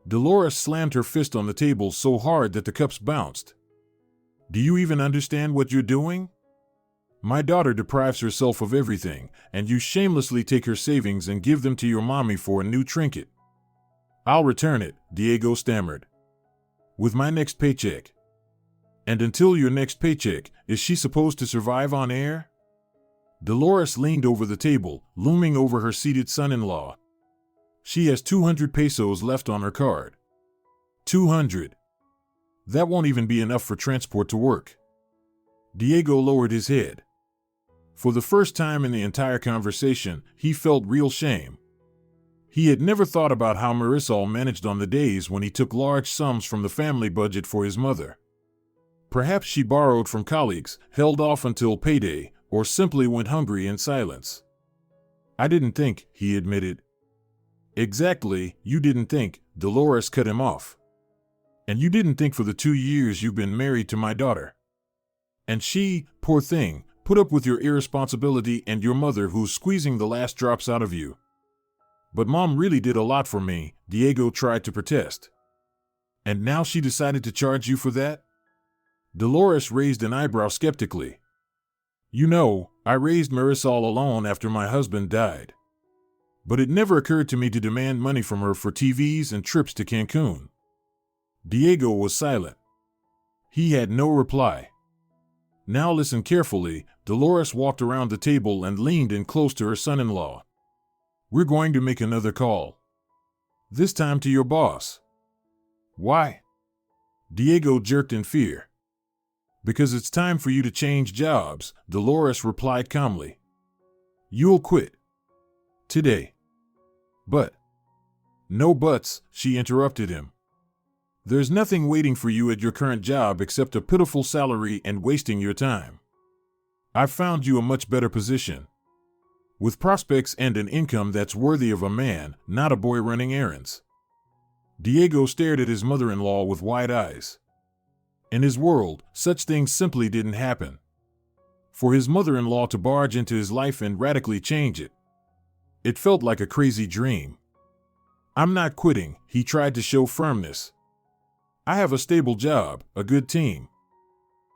Dolores slammed her fist on the table so hard that the cups bounced. Do you even understand what you're doing? My daughter deprives herself of everything, and you shamelessly take her savings and give them to your mommy for a new trinket. I'll return it, Diego stammered. With my next paycheck. And until your next paycheck, is she supposed to survive on air? Dolores leaned over the table, looming over her seated son-in-law. She has 200 pesos left on her card. 200. That won't even be enough for transport to work. Diego lowered his head. For the first time in the entire conversation, he felt real shame. He had never thought about how Marisol managed on the days when he took large sums from the family budget for his mother. Perhaps she borrowed from colleagues, held off until payday, or simply went hungry in silence. I didn't think, he admitted. Exactly, you didn't think, Dolores cut him off. And you didn't think for the 2 years you've been married to my daughter. And she, poor thing, put up with your irresponsibility and your mother who's squeezing the last drops out of you. But Mom really did a lot for me, Diego tried to protest. And now she decided to charge you for that? Dolores raised an eyebrow skeptically. You know, I raised Marisol alone after my husband died. But it never occurred to me to demand money from her for TVs and trips to Cancun. Diego was silent. He had no reply. Now listen carefully, Dolores walked around the table and leaned in close to her son-in-law. We're going to make another call. This time to your boss. Why? Diego jerked in fear. Because it's time for you to change jobs, Dolores replied calmly. You'll quit. Today. But. No buts, she interrupted him. There's nothing waiting for you at your current job except a pitiful salary and wasting your time. I've found you a much better position. With prospects and an income that's worthy of a man, not a boy running errands. Diego stared at his mother-in-law with wide eyes. In his world, such things simply didn't happen. For his mother-in-law to barge into his life and radically change it. It felt like a crazy dream. I'm not quitting, he tried to show firmness. I have a stable job, a good team.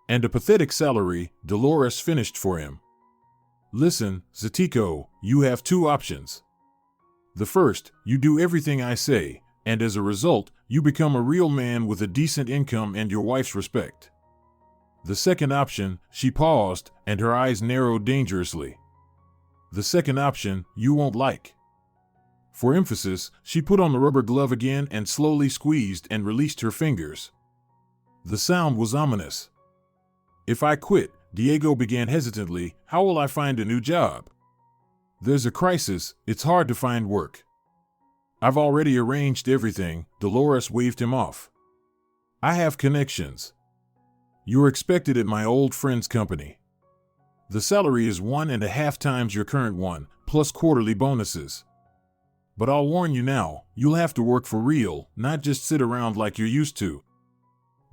And a pathetic salary, Dolores finished for him. Listen, Zatico, you have two options. The first, you do everything I say, and as a result, you become a real man with a decent income and your wife's respect. The second option, she paused, and her eyes narrowed dangerously. The second option, you won't like. For emphasis, she put on the rubber glove again and slowly squeezed and released her fingers. The sound was ominous. If I quit, Diego began hesitantly, how will I find a new job? There's a crisis, it's hard to find work. I've already arranged everything, Dolores waved him off. I have connections. You're expected at my old friend's company. The salary is 1.5 times your current one, plus quarterly bonuses. But I'll warn you now, you'll have to work for real, not just sit around like you're used to.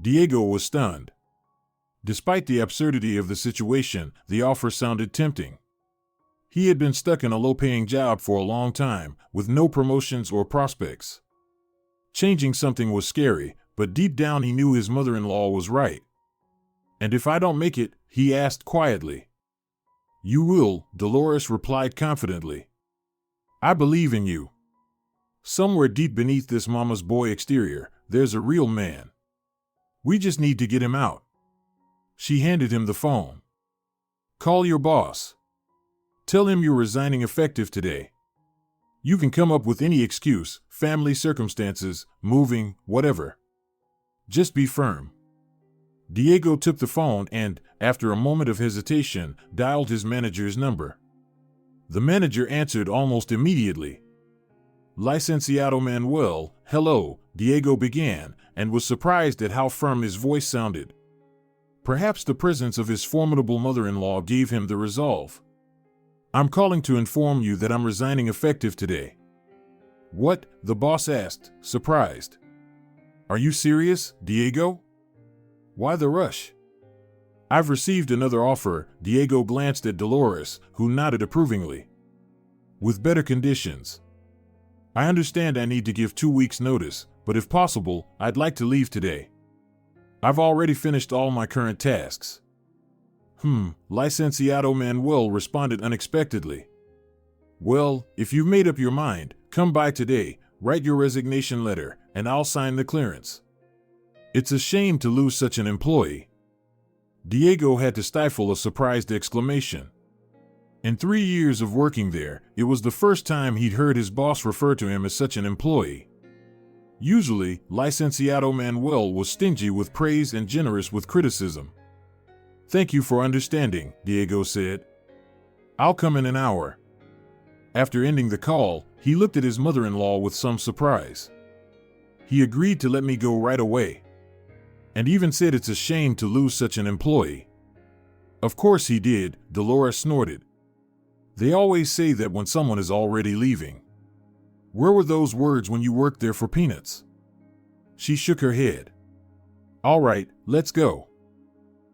Diego was stunned. Despite the absurdity of the situation, the offer sounded tempting. He had been stuck in a low-paying job for a long time, with no promotions or prospects. Changing something was scary, but deep down he knew his mother-in-law was right. And if I don't make it, he asked quietly. You will, Dolores replied confidently. I believe in you. Somewhere deep beneath this mama's boy exterior, there's a real man. We just need to get him out. She handed him the phone. Call your boss. Tell him you're resigning effective today. You can come up with any excuse, family circumstances, moving, whatever. Just be firm. Diego took the phone and, after a moment of hesitation, dialed his manager's number. The manager answered almost immediately. Licenciado Manuel, hello, Diego began, and was surprised at how firm his voice sounded. Perhaps the presence of his formidable mother-in-law gave him the resolve. I'm calling to inform you that I'm resigning effective today. What? The boss asked, surprised. Are you serious, Diego? Why the rush? I've received another offer, Diego glanced at Dolores, who nodded approvingly. With better conditions. I understand I need to give 2 weeks' notice, but if possible, I'd like to leave today. I've already finished all my current tasks. Licenciado Manuel responded unexpectedly. Well, if you've made up your mind, come by today, write your resignation letter, and I'll sign the clearance. It's a shame to lose such an employee. Diego had to stifle a surprised exclamation. In 3 years of working there, it was the first time he'd heard his boss refer to him as such an employee. Usually, Licenciado Manuel was stingy with praise and generous with criticism. Thank you for understanding, Diego said. I'll come in an hour. After ending the call, he looked at his mother-in-law with some surprise. He agreed to let me go right away. And even said it's a shame to lose such an employee. Of course he did, Dolores snorted. They always say that when someone is already leaving. Where were those words when you worked there for peanuts? She shook her head. All right, let's go.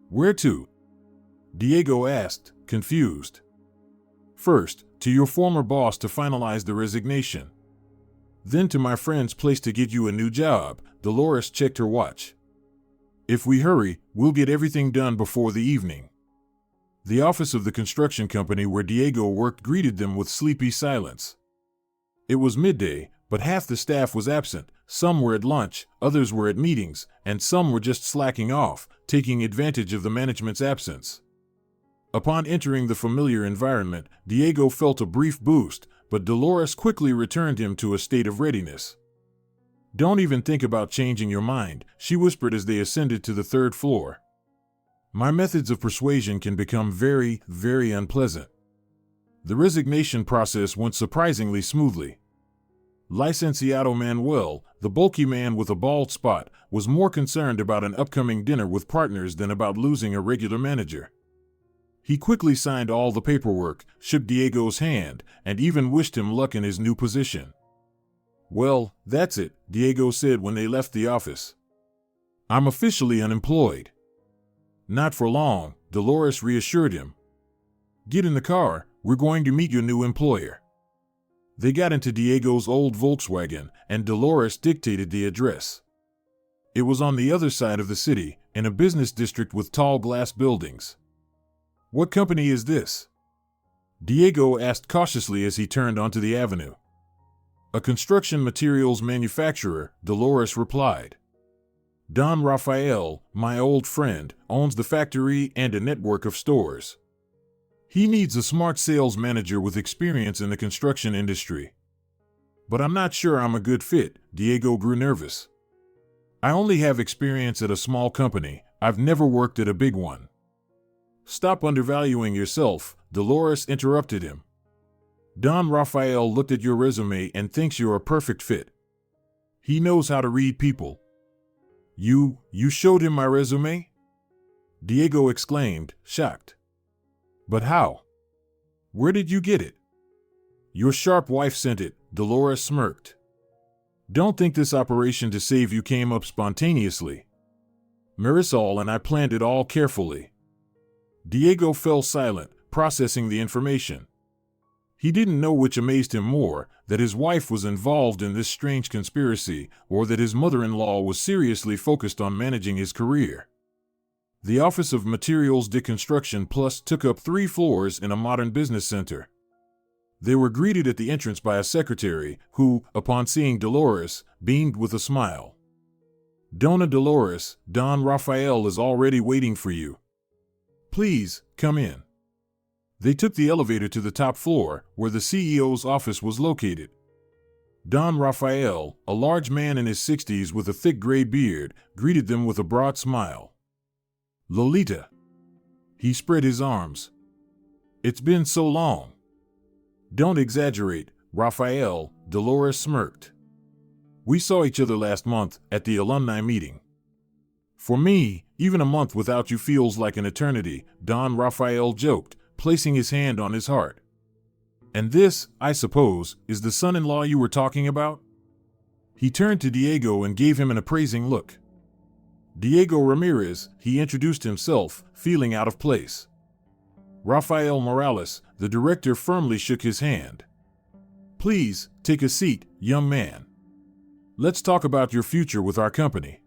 Where to? Diego asked, confused. First, to your former boss to finalize the resignation. Then to my friend's place to get you a new job. Dolores checked her watch. If we hurry, we'll get everything done before the evening. The office of the construction company where Diego worked greeted them with sleepy silence. It was midday, but half the staff was absent. Some were at lunch, others were at meetings, and some were just slacking off, taking advantage of the management's absence. Upon entering the familiar environment, Diego felt a brief boost, but Dolores quickly returned him to a state of readiness. "Don't even think about changing your mind," she whispered as they ascended to the third floor. "My methods of persuasion can become very, very unpleasant." The resignation process went surprisingly smoothly. Licenciado Manuel, the bulky man with a bald spot, was more concerned about an upcoming dinner with partners than about losing a regular manager. He quickly signed all the paperwork, shook Diego's hand, and even wished him luck in his new position. "Well, that's it," Diego said when they left the office. "I'm officially unemployed." "Not for long," Dolores reassured him. "Get in the car, we're going to meet your new employer." They got into Diego's old Volkswagen, and Dolores dictated the address. It was on the other side of the city, in a business district with tall glass buildings. "What company is this?" Diego asked cautiously as he turned onto the avenue. "A construction materials manufacturer," Dolores replied. "Don Rafael, my old friend, owns the factory and a network of stores. He needs a smart sales manager with experience in the construction industry." "But I'm not sure I'm a good fit," Diego grew nervous. "I only have experience at a small company. I've never worked at a big one." "Stop undervaluing yourself," Dolores interrupted him. "Don Rafael looked at your resume and thinks you're a perfect fit. He knows how to read people." You showed him my resume?" Diego exclaimed, shocked. "But how? Where did you get it?" "Your sharp wife sent it," Dolores smirked. "Don't think this operation to save you came up spontaneously. Marisol and I planned it all carefully." Diego fell silent, processing the information. He didn't know which amazed him more, that his wife was involved in this strange conspiracy, or that his mother-in-law was seriously focused on managing his career. The Office of Materials de Construction Plus took up 3 floors in a modern business center. They were greeted at the entrance by a secretary, who, upon seeing Dolores, beamed with a smile. "Dona Dolores, Don Rafael is already waiting for you. Please, come in." They took the elevator to the top floor, where the CEO's office was located. Don Rafael, a large man in his 60s with a thick gray beard, greeted them with a broad smile. "Lolita." He spread his arms. "It's been so long." "Don't exaggerate, Rafael," Dolores smirked. "We saw each other last month at the alumni meeting." "For me, even a month without you feels like an eternity," Don Rafael joked, placing his hand on his heart. "And this, I suppose, is the son-in-law you were talking about?" He turned to Diego and gave him an appraising look. "Diego Ramirez," he introduced himself, feeling out of place. Rafael Morales, the director, firmly shook his hand. "Please, take a seat, young man. Let's talk about your future with our company."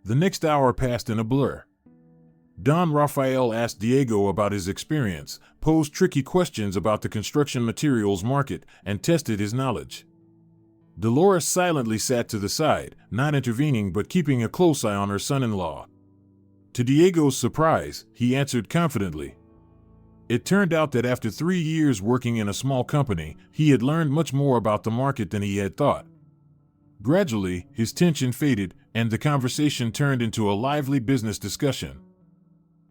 The next hour passed in a blur. Don Rafael asked Diego about his experience, posed tricky questions about the construction materials market, and tested his knowledge. Dolores silently sat to the side, not intervening but keeping a close eye on her son-in-law. To Diego's surprise, he answered confidently. It turned out that after 3 years working in a small company, he had learned much more about the market than he had thought. Gradually, his tension faded, and the conversation turned into a lively business discussion.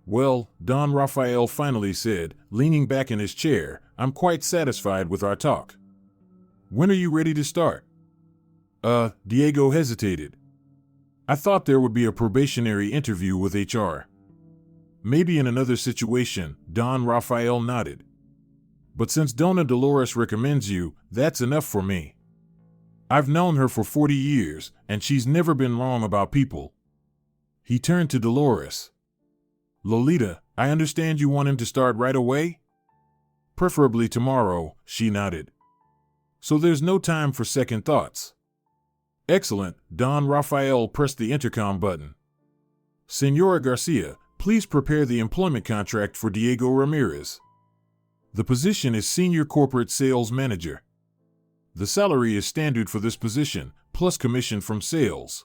"Well," Don Rafael finally said, leaning back in his chair, "I'm quite satisfied with our talk. When are you ready to start?" Diego hesitated. "I thought there would be a probationary interview with HR." "Maybe in another situation," Don Rafael nodded. "But since Dona Dolores recommends you, that's enough for me. I've known her for 40 years, and she's never been wrong about people." He turned to Dolores. "Lolita, I understand you want him to start right away?" "Preferably tomorrow," she nodded. So there's no time for second thoughts. Excellent. Don Rafael pressed the intercom button. Senora Garcia, please prepare the employment contract for Diego Ramirez. The position is Senior Corporate Sales Manager. The salary is standard for this position, plus commission from sales.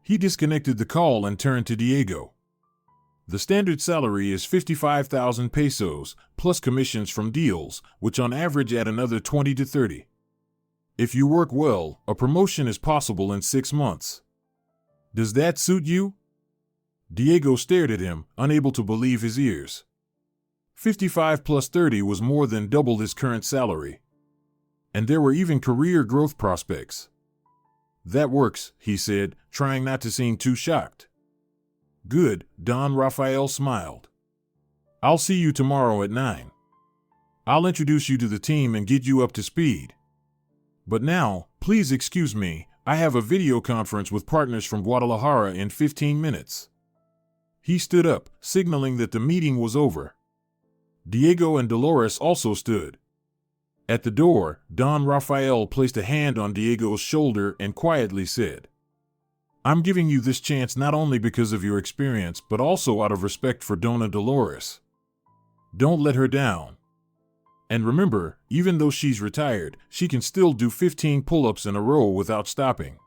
He disconnected the call and turned to Diego. The standard salary is 55,000 pesos, plus commissions from deals, which on average add another 20 to 30. If you work well, a promotion is possible in 6 months. Does that suit you? Diego stared at him, unable to believe his ears. 55 plus 30 was more than double his current salary. And there were even career growth prospects. That works, he said, trying not to seem too shocked. Good, Don Rafael smiled. I'll see you tomorrow at 9. I'll introduce you to the team and get you up to speed. But now, please excuse me, I have a video conference with partners from Guadalajara in 15 minutes. He stood up, signaling that the meeting was over. Diego and Dolores also stood. At the door, Don Rafael placed a hand on Diego's shoulder and quietly said, I'm giving you this chance not only because of your experience, but also out of respect for Dona Dolores. Don't let her down. And remember, even though she's retired, she can still do 15 pull-ups in a row without stopping.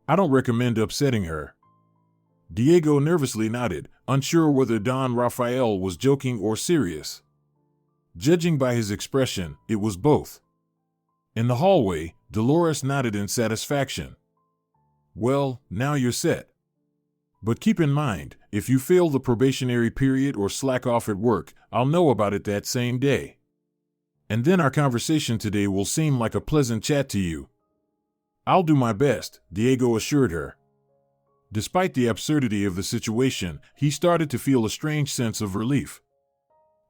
I don't recommend upsetting her. Diego nervously nodded, unsure whether Don Rafael was joking or serious. Judging by his expression, it was both. In the hallway, Dolores nodded in satisfaction. Well, now you're set. But keep in mind, if you fail the probationary period or slack off at work, I'll know about it that same day. And then our conversation today will seem like a pleasant chat to you. I'll do my best, Diego assured her. Despite the absurdity of the situation, he started to feel a strange sense of relief.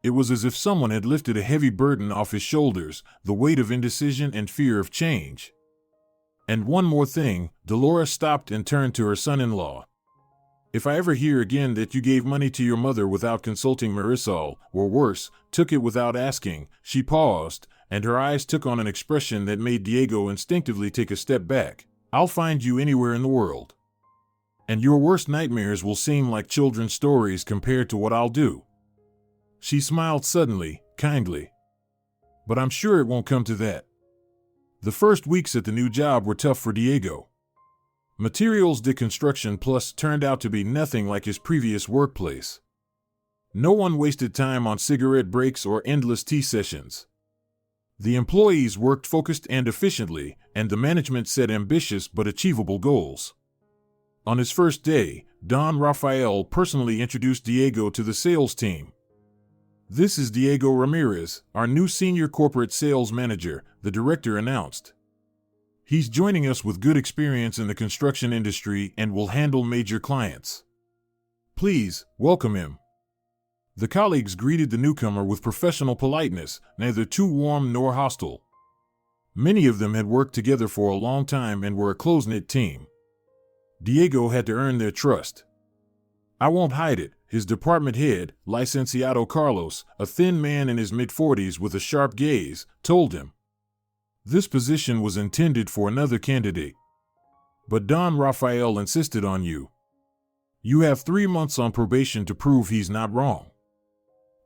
It was as if someone had lifted a heavy burden off his shoulders, the weight of indecision and fear of change. And one more thing, Dolores stopped and turned to her son-in-law. If I ever hear again that you gave money to your mother without consulting Marisol, or worse, took it without asking, she paused, and her eyes took on an expression that made Diego instinctively take a step back. I'll find you anywhere in the world. And your worst nightmares will seem like children's stories compared to what I'll do. She smiled suddenly, kindly. But I'm sure it won't come to that. The first weeks at the new job were tough for Diego. Materials de Construction Plus turned out to be nothing like his previous workplace. No one wasted time on cigarette breaks or endless tea sessions. The employees worked focused and efficiently, and the management set ambitious but achievable goals. On his first day, Don Rafael personally introduced Diego to the sales team. This is Diego Ramirez, our new Senior Corporate Sales Manager, the director announced. He's joining us with good experience in the construction industry and will handle major clients. Please, welcome him. The colleagues greeted the newcomer with professional politeness, neither too warm nor hostile. Many of them had worked together for a long time and were a close-knit team. Diego had to earn their trust. I won't hide it, his department head, Licenciado Carlos, a thin man in his mid-40s with a sharp gaze, told him. This position was intended for another candidate. But Don Rafael insisted on you. You have 3 months on probation to prove he's not wrong.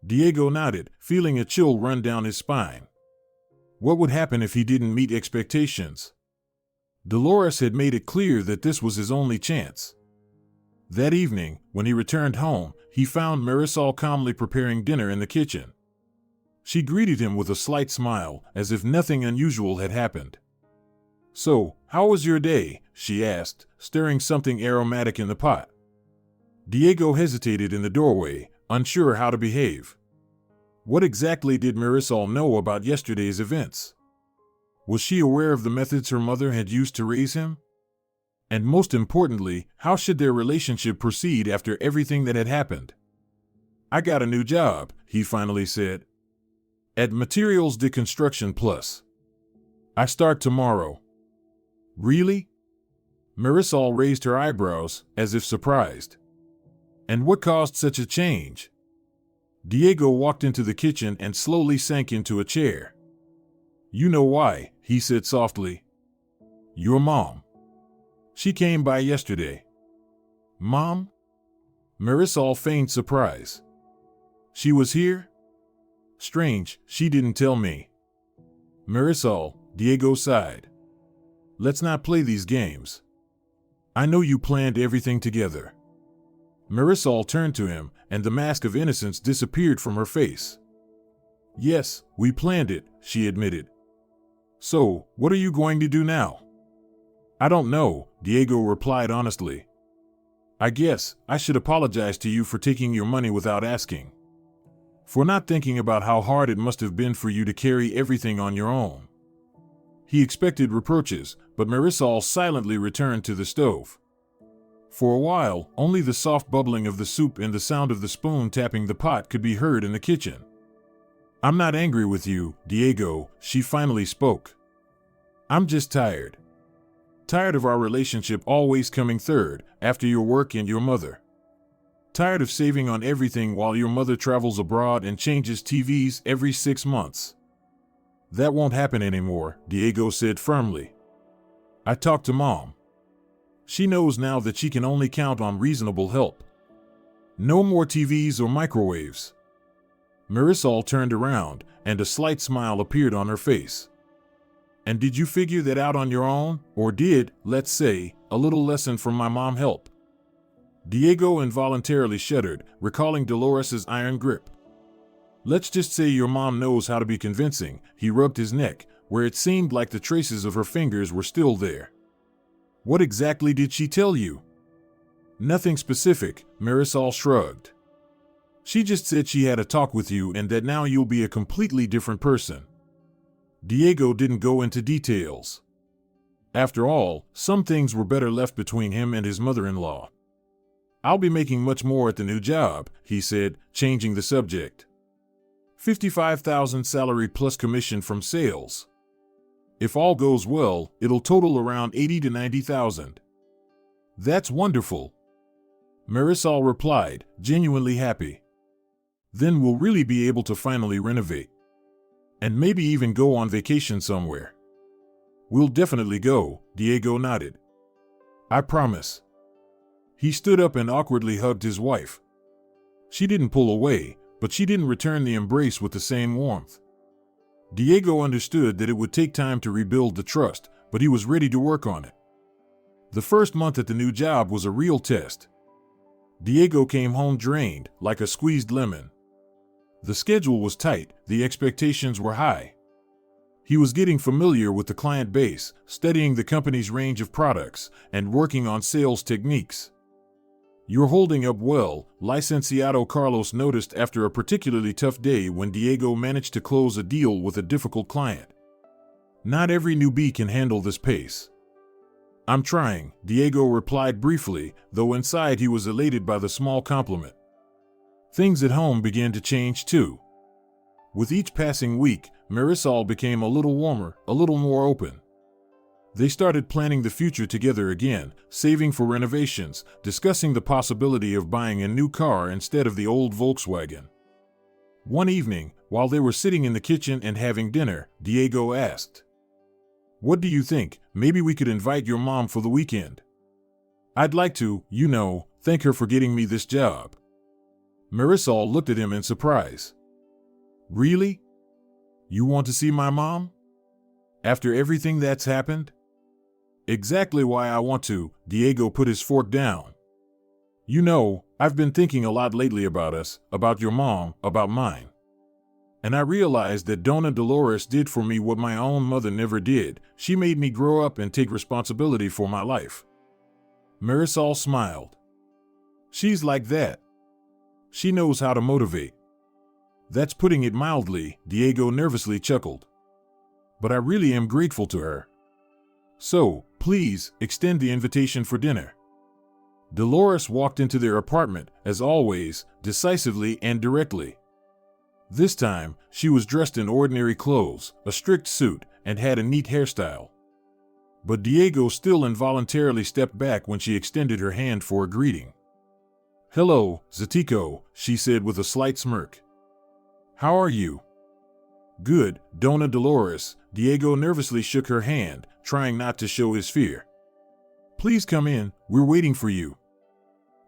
Diego nodded, feeling a chill run down his spine. What would happen if he didn't meet expectations? Dolores had made it clear that this was his only chance. That evening, when he returned home, he found Marisol calmly preparing dinner in the kitchen. She greeted him with a slight smile, as if nothing unusual had happened. So, how was your day? She asked, stirring something aromatic in the pot. Diego hesitated in the doorway, unsure how to behave. What exactly did Marisol know about yesterday's events? Was she aware of the methods her mother had used to raise him? And most importantly, how should their relationship proceed after everything that had happened? I got a new job, he finally said. At Materials de Construction Plus. I start tomorrow. Really? Marisol raised her eyebrows, as if surprised. And what caused such a change? Diego walked into the kitchen and slowly sank into a chair. You know why, he said softly. Your mom. She came by yesterday. Mom? Marisol feigned surprise. She was here? Strange, she didn't tell me. Marisol, Diego sighed. Let's not play these games. I know you planned everything together. Marisol turned to him, and the mask of innocence disappeared from her face. Yes, we planned it, she admitted. So, what are you going to do now? I don't know, Diego replied honestly. I guess I should apologize to you for taking your money without asking. For not thinking about how hard it must have been for you to carry everything on your own. He expected reproaches, but Marisol silently returned to the stove. For a while, only the soft bubbling of the soup and the sound of the spoon tapping the pot could be heard in the kitchen. I'm not angry with you, Diego, she finally spoke. I'm just tired. Tired of our relationship always coming third, after your work and your mother. Tired of saving on everything while your mother travels abroad and changes TVs every 6 months. That won't happen anymore, Diego said firmly. I talked to Mom. She knows now that she can only count on reasonable help. No more TVs or microwaves. Marisol turned around, and a slight smile appeared on her face. And did you figure that out on your own, or did, let's say, a little lesson from my mom help? Diego involuntarily shuddered, recalling Dolores's iron grip. Let's just say your mom knows how to be convincing, he rubbed his neck, where it seemed like the traces of her fingers were still there. What exactly did she tell you? Nothing specific, Marisol shrugged. She just said she had a talk with you and that now you'll be a completely different person. Diego didn't go into details. After all, some things were better left between him and his mother-in-law. I'll be making much more at the new job, he said, changing the subject. 55,000 salary plus commission from sales. If all goes well, it'll total around 80 to 90,000. That's wonderful. Marisol replied, genuinely happy. Then we'll really be able to finally renovate. And maybe even go on vacation somewhere. We'll definitely go, Diego nodded. I promise. He stood up and awkwardly hugged his wife. She didn't pull away, but she didn't return the embrace with the same warmth. Diego understood that it would take time to rebuild the trust, but he was ready to work on it. The first month at the new job was a real test. Diego came home drained, like a squeezed lemon. The schedule was tight, the expectations were high. He was getting familiar with the client base, studying the company's range of products, and working on sales techniques. You're holding up well, Licenciado Carlos noticed after a particularly tough day when Diego managed to close a deal with a difficult client. Not every newbie can handle this pace. I'm trying, Diego replied briefly, though inside he was elated by the small compliment. Things at home began to change too. With each passing week, Marisol became a little warmer, a little more open. They started planning the future together again, saving for renovations, discussing the possibility of buying a new car instead of the old Volkswagen. One evening, while they were sitting in the kitchen and having dinner, Diego asked, "What do you think? Maybe we could invite your mom for the weekend. I'd like to, thank her for getting me this job." Marisol looked at him in surprise. Really? You want to see my mom? After everything that's happened? Exactly why I want to, Diego put his fork down. I've been thinking a lot lately about us, about your mom, about mine. And I realized that Dona Dolores did for me what my own mother never did. She made me grow up and take responsibility for my life. Marisol smiled. She's like that. She knows how to motivate. That's putting it mildly, Diego nervously chuckled. But I really am grateful to her. So, please, extend the invitation for dinner. Dolores walked into their apartment, as always, decisively and directly. This time, she was dressed in ordinary clothes, a strict suit, and had a neat hairstyle. But Diego still involuntarily stepped back when she extended her hand for a greeting. "Hello, Zatico," she said with a slight smirk. "How are you?" "Good, Dona Dolores," Diego nervously shook her hand, trying not to show his fear. "Please come in, we're waiting for you."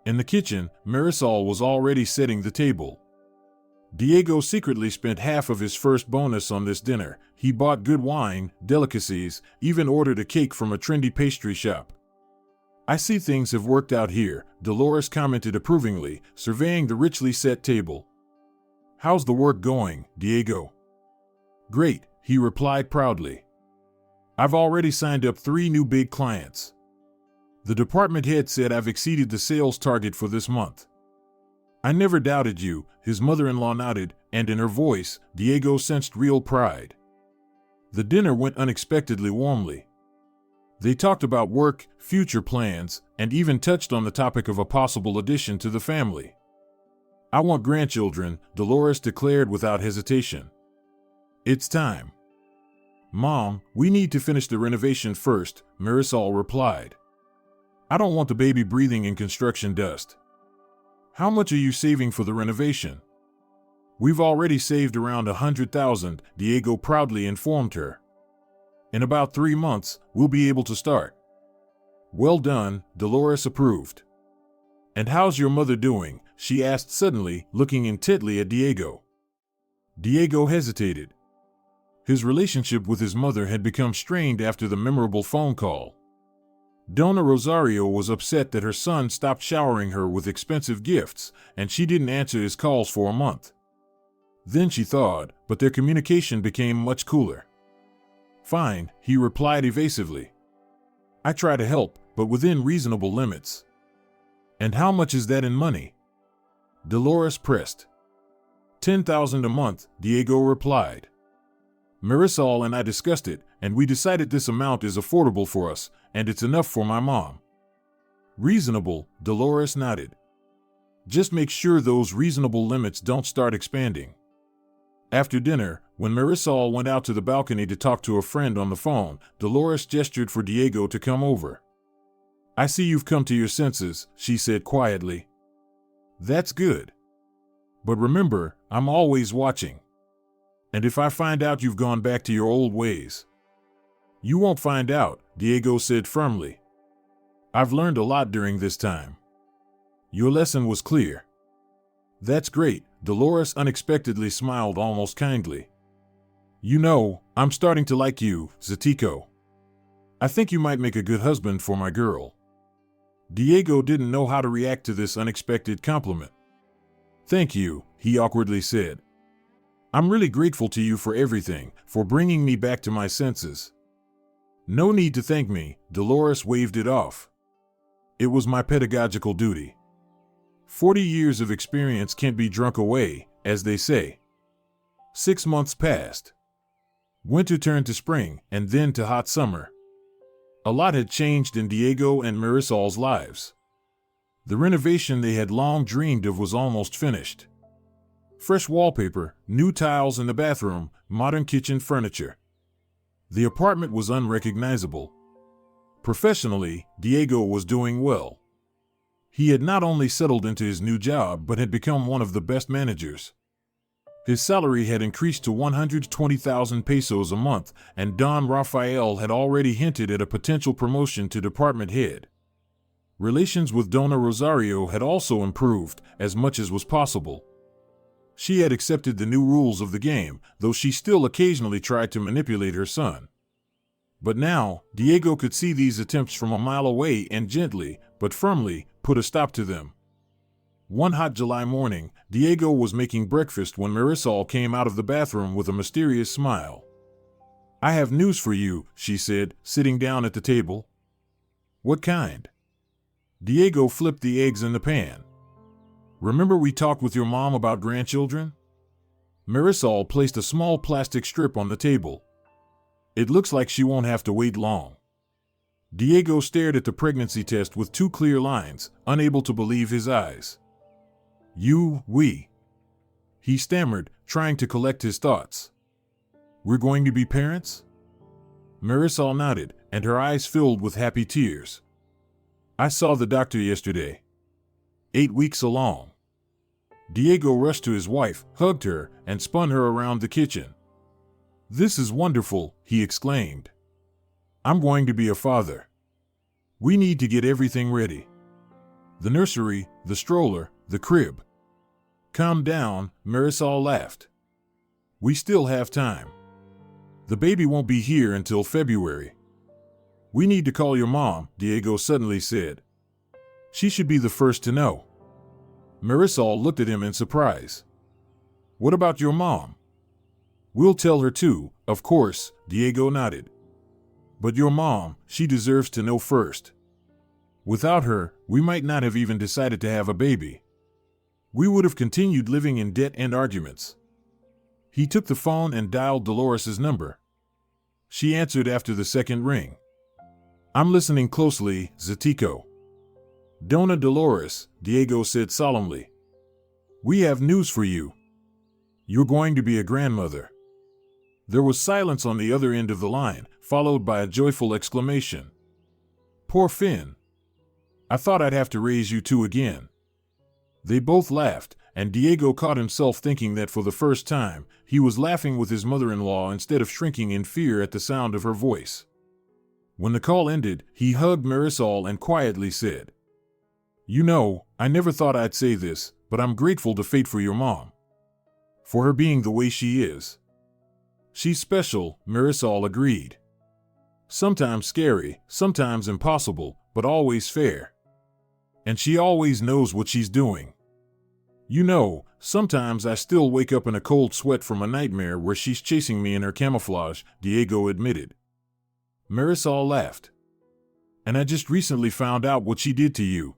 In the kitchen, Marisol was already setting the table. Diego secretly spent half of his first bonus on this dinner. He bought good wine, delicacies, even ordered a cake from a trendy pastry shop. "I see things have worked out here," Dolores commented approvingly, surveying the richly set table. "How's the work going, Diego?" "Great," he replied proudly. "I've already signed up 3 new big clients. The department head said I've exceeded the sales target for this month." "I never doubted you," his mother-in-law nodded, and in her voice, Diego sensed real pride. The dinner went unexpectedly warmly. They talked about work, future plans, and even touched on the topic of a possible addition to the family. "I want grandchildren," Dolores declared without hesitation. "It's time." "Mom, we need to finish the renovation first," Marisol replied. "I don't want the baby breathing in construction dust." "How much are you saving for the renovation?" "We've already saved around 100,000, Diego proudly informed her. "In about 3 months, we'll be able to start." "Well done," Dolores approved. "And how's your mother doing?" she asked suddenly, looking intently at Diego. Diego hesitated. His relationship with his mother had become strained after the memorable phone call. Dona Rosario was upset that her son stopped showering her with expensive gifts, and she didn't answer his calls for a month. Then she thawed, but their communication became much cooler. "Fine," he replied evasively. "I try to help, but within reasonable limits." "And how much is that in money?" Dolores pressed. 10,000 a month, Diego replied. "Marisol and I discussed it, and we decided this amount is affordable for us, and it's enough for my mom." "Reasonable," Dolores nodded. "Just make sure those reasonable limits don't start expanding." After dinner, when Marisol went out to the balcony to talk to a friend on the phone, Dolores gestured for Diego to come over. "I see you've come to your senses," she said quietly. "That's good. But remember, I'm always watching. And if I find out you've gone back to your old ways—" "You won't find out," Diego said firmly. "I've learned a lot during this time. Your lesson was clear." "That's great," Dolores unexpectedly smiled almost kindly. "You know, I'm starting to like you, Zatico. I think you might make a good husband for my girl." Diego didn't know how to react to this unexpected compliment. "Thank you," he awkwardly said. "I'm really grateful to you for everything, for bringing me back to my senses." "No need to thank me," Dolores waved it off. "It was my pedagogical duty. 40 years of experience can't be drunk away, as they say." 6 months passed. Winter turned to spring, and then to hot summer. A lot had changed in Diego and Marisol's lives. The renovation they had long dreamed of was almost finished. Fresh wallpaper, new tiles in the bathroom, modern kitchen furniture. The apartment was unrecognizable. Professionally, Diego was doing well. He had not only settled into his new job but had become one of the best managers. His salary had increased to 120,000 pesos a month, and Don Rafael had already hinted at a potential promotion to department head. Relations with Dona Rosario had also improved, as much as was possible. She had accepted the new rules of the game, though she still occasionally tried to manipulate her son. But now, Diego could see these attempts from a mile away and gently, but firmly, put a stop to them. One hot July morning, Diego was making breakfast when Marisol came out of the bathroom with a mysterious smile. "I have news for you," she said, sitting down at the table. "What kind?" Diego flipped the eggs in the pan. "Remember we talked with your mom about grandchildren?" Marisol placed a small plastic strip on the table. "It looks like she won't have to wait long." Diego stared at the pregnancy test with 2 clear lines, unable to believe his eyes. We. He stammered, trying to collect his thoughts. "We're going to be parents?" Marisol nodded, and her eyes filled with happy tears. "I saw the doctor yesterday. 8 weeks along." Diego rushed to his wife, hugged her, and spun her around the kitchen. "This is wonderful," he exclaimed. "I'm going to be a father. We need to get everything ready. The nursery, the stroller, the crib." "Calm down," Marisol laughed. "We still have time. The baby won't be here until February." "We need to call your mom," Diego suddenly said. "She should be the first to know." Marisol looked at him in surprise. "What about your mom?" "We'll tell her too, of course," Diego nodded. "But your mom, she deserves to know first. Without her, we might not have even decided to have a baby. We would have continued living in debt and arguments." He took the phone and dialed Dolores's number. She answered after the second ring. "I'm listening closely, Zatico." "Dona Dolores," Diego said solemnly. "We have news for you. You're going to be a grandmother." There was silence on the other end of the line, followed by a joyful exclamation. "Poor Finn. I thought I'd have to raise you two again." They both laughed, and Diego caught himself thinking that for the first time, he was laughing with his mother-in-law instead of shrinking in fear at the sound of her voice. When the call ended, he hugged Marisol and quietly said, "You know, I never thought I'd say this, but I'm grateful to fate for your mom. For her being the way she is." "She's special," Marisol agreed. "Sometimes scary, sometimes impossible, but always fair. And she always knows what she's doing. You know, sometimes I still wake up in a cold sweat from a nightmare where she's chasing me in her camouflage," Diego admitted. Marisol laughed. "And I just recently found out what she did to you.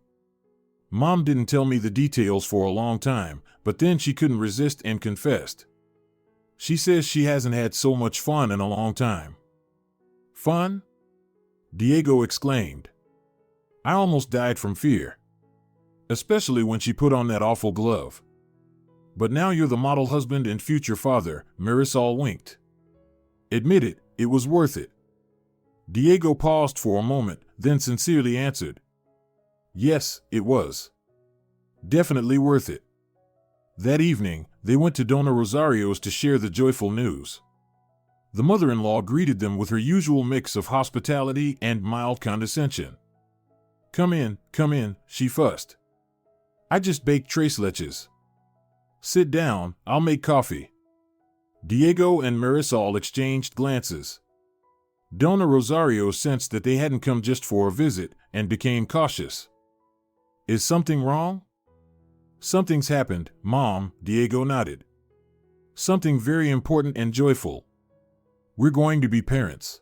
Mom didn't tell me the details for a long time, but then she couldn't resist and confessed. She says she hasn't had so much fun in a long time." "Fun?" Diego exclaimed. "I almost died from fear. Especially when she put on that awful glove. But now you're the model husband and future father," Marisol winked. "Admit it, it was worth it." Diego paused for a moment, then sincerely answered, "Yes, it was. Definitely worth it." That evening, they went to Dona Rosario's to share the joyful news. The mother-in-law greeted them with her usual mix of hospitality and mild condescension. Come in," she fussed. "I just baked tres leches. Sit down, I'll make coffee." Diego and Marisol exchanged glances. Dona Rosario sensed that they hadn't come just for a visit and became cautious. "Is something wrong?" "Something's happened, Mom," Diego nodded. "Something very important and joyful. We're going to be parents.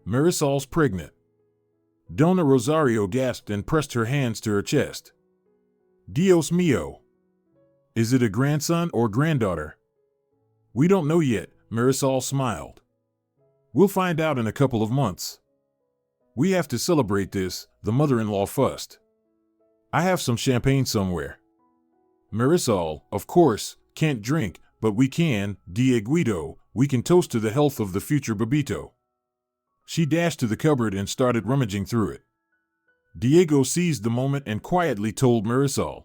Marisol's pregnant." Dona Rosario gasped and pressed her hands to her chest. "Dios mío. Is it a grandson or granddaughter?" "We don't know yet," Marisol smiled. "We'll find out in a couple of months." "We have to celebrate this," the mother-in-law fussed. "I have some champagne somewhere." Marisol, of course, can't drink, but we can, Dieguito, we can toast to the health of the future Babito. She dashed to the cupboard and started rummaging through it. Diego seized the moment and quietly told Marisol,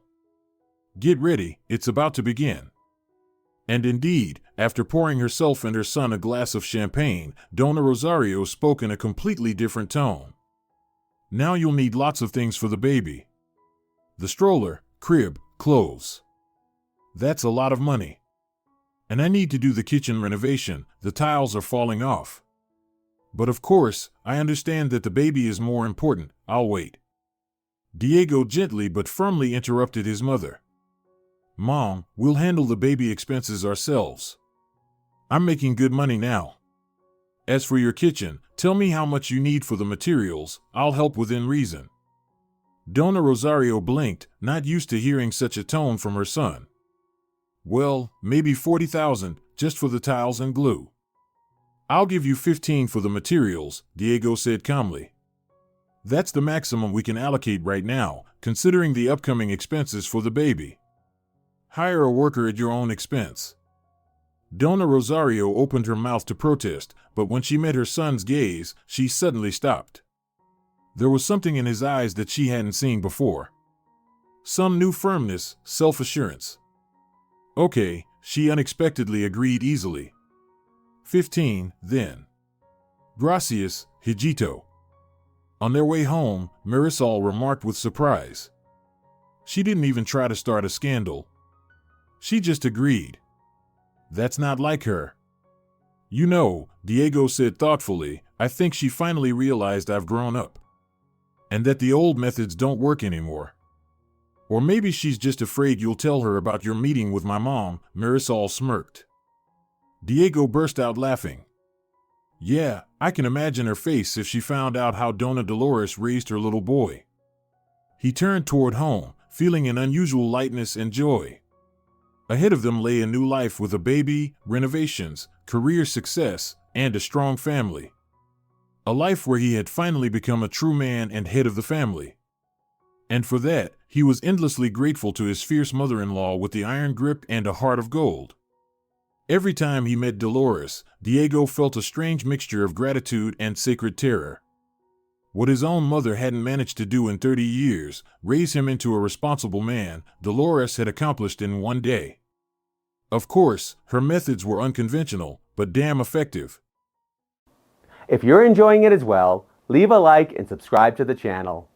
"Get ready, it's about to begin." And indeed, after pouring herself and her son a glass of champagne, Dona Rosario spoke in a completely different tone. "Now you'll need lots of things for the baby. The stroller, crib, clothes. That's a lot of money. And I need to do the kitchen renovation, the tiles are falling off. But of course, I understand that the baby is more important, I'll wait." Diego gently but firmly interrupted his mother. "Mom, we'll handle the baby expenses ourselves. I'm making good money now. As for your kitchen, tell me how much you need for the materials, I'll help within reason." Dona Rosario blinked, not used to hearing such a tone from her son. "Well, maybe 40,000, just for the tiles and glue." "I'll give you 15 for the materials," Diego said calmly. "That's the maximum we can allocate right now, considering the upcoming expenses for the baby. Hire a worker at your own expense." Dona Rosario opened her mouth to protest, but when she met her son's gaze, she suddenly stopped. There was something in his eyes that she hadn't seen before. Some new firmness, self-assurance. "Okay," she unexpectedly agreed easily. 15, then. Gracias, hijito. On their way home, Marisol remarked with surprise. She didn't even try to start a scandal. She just agreed. That's not like her. You know, Diego said thoughtfully, I think she finally realized I've grown up. And that the old methods don't work anymore. Or maybe she's just afraid you'll tell her about your meeting with my mom, Marisol smirked. Diego burst out laughing. Yeah, I can imagine her face if she found out how Dona Dolores raised her little boy. He turned toward home, feeling an unusual lightness and joy. Ahead of them lay a new life with a baby, renovations, career success, and a strong family. A life where he had finally become a true man and head of the family. And for that, he was endlessly grateful to his fierce mother-in-law with the iron grip and a heart of gold. Every time he met Dolores, Diego felt a strange mixture of gratitude and sacred terror. What his own mother hadn't managed to do in 30 years, raise him into a responsible man, Dolores had accomplished in one day. Of course, her methods were unconventional, but damn effective. If you're enjoying it as well, leave a like and subscribe to the channel.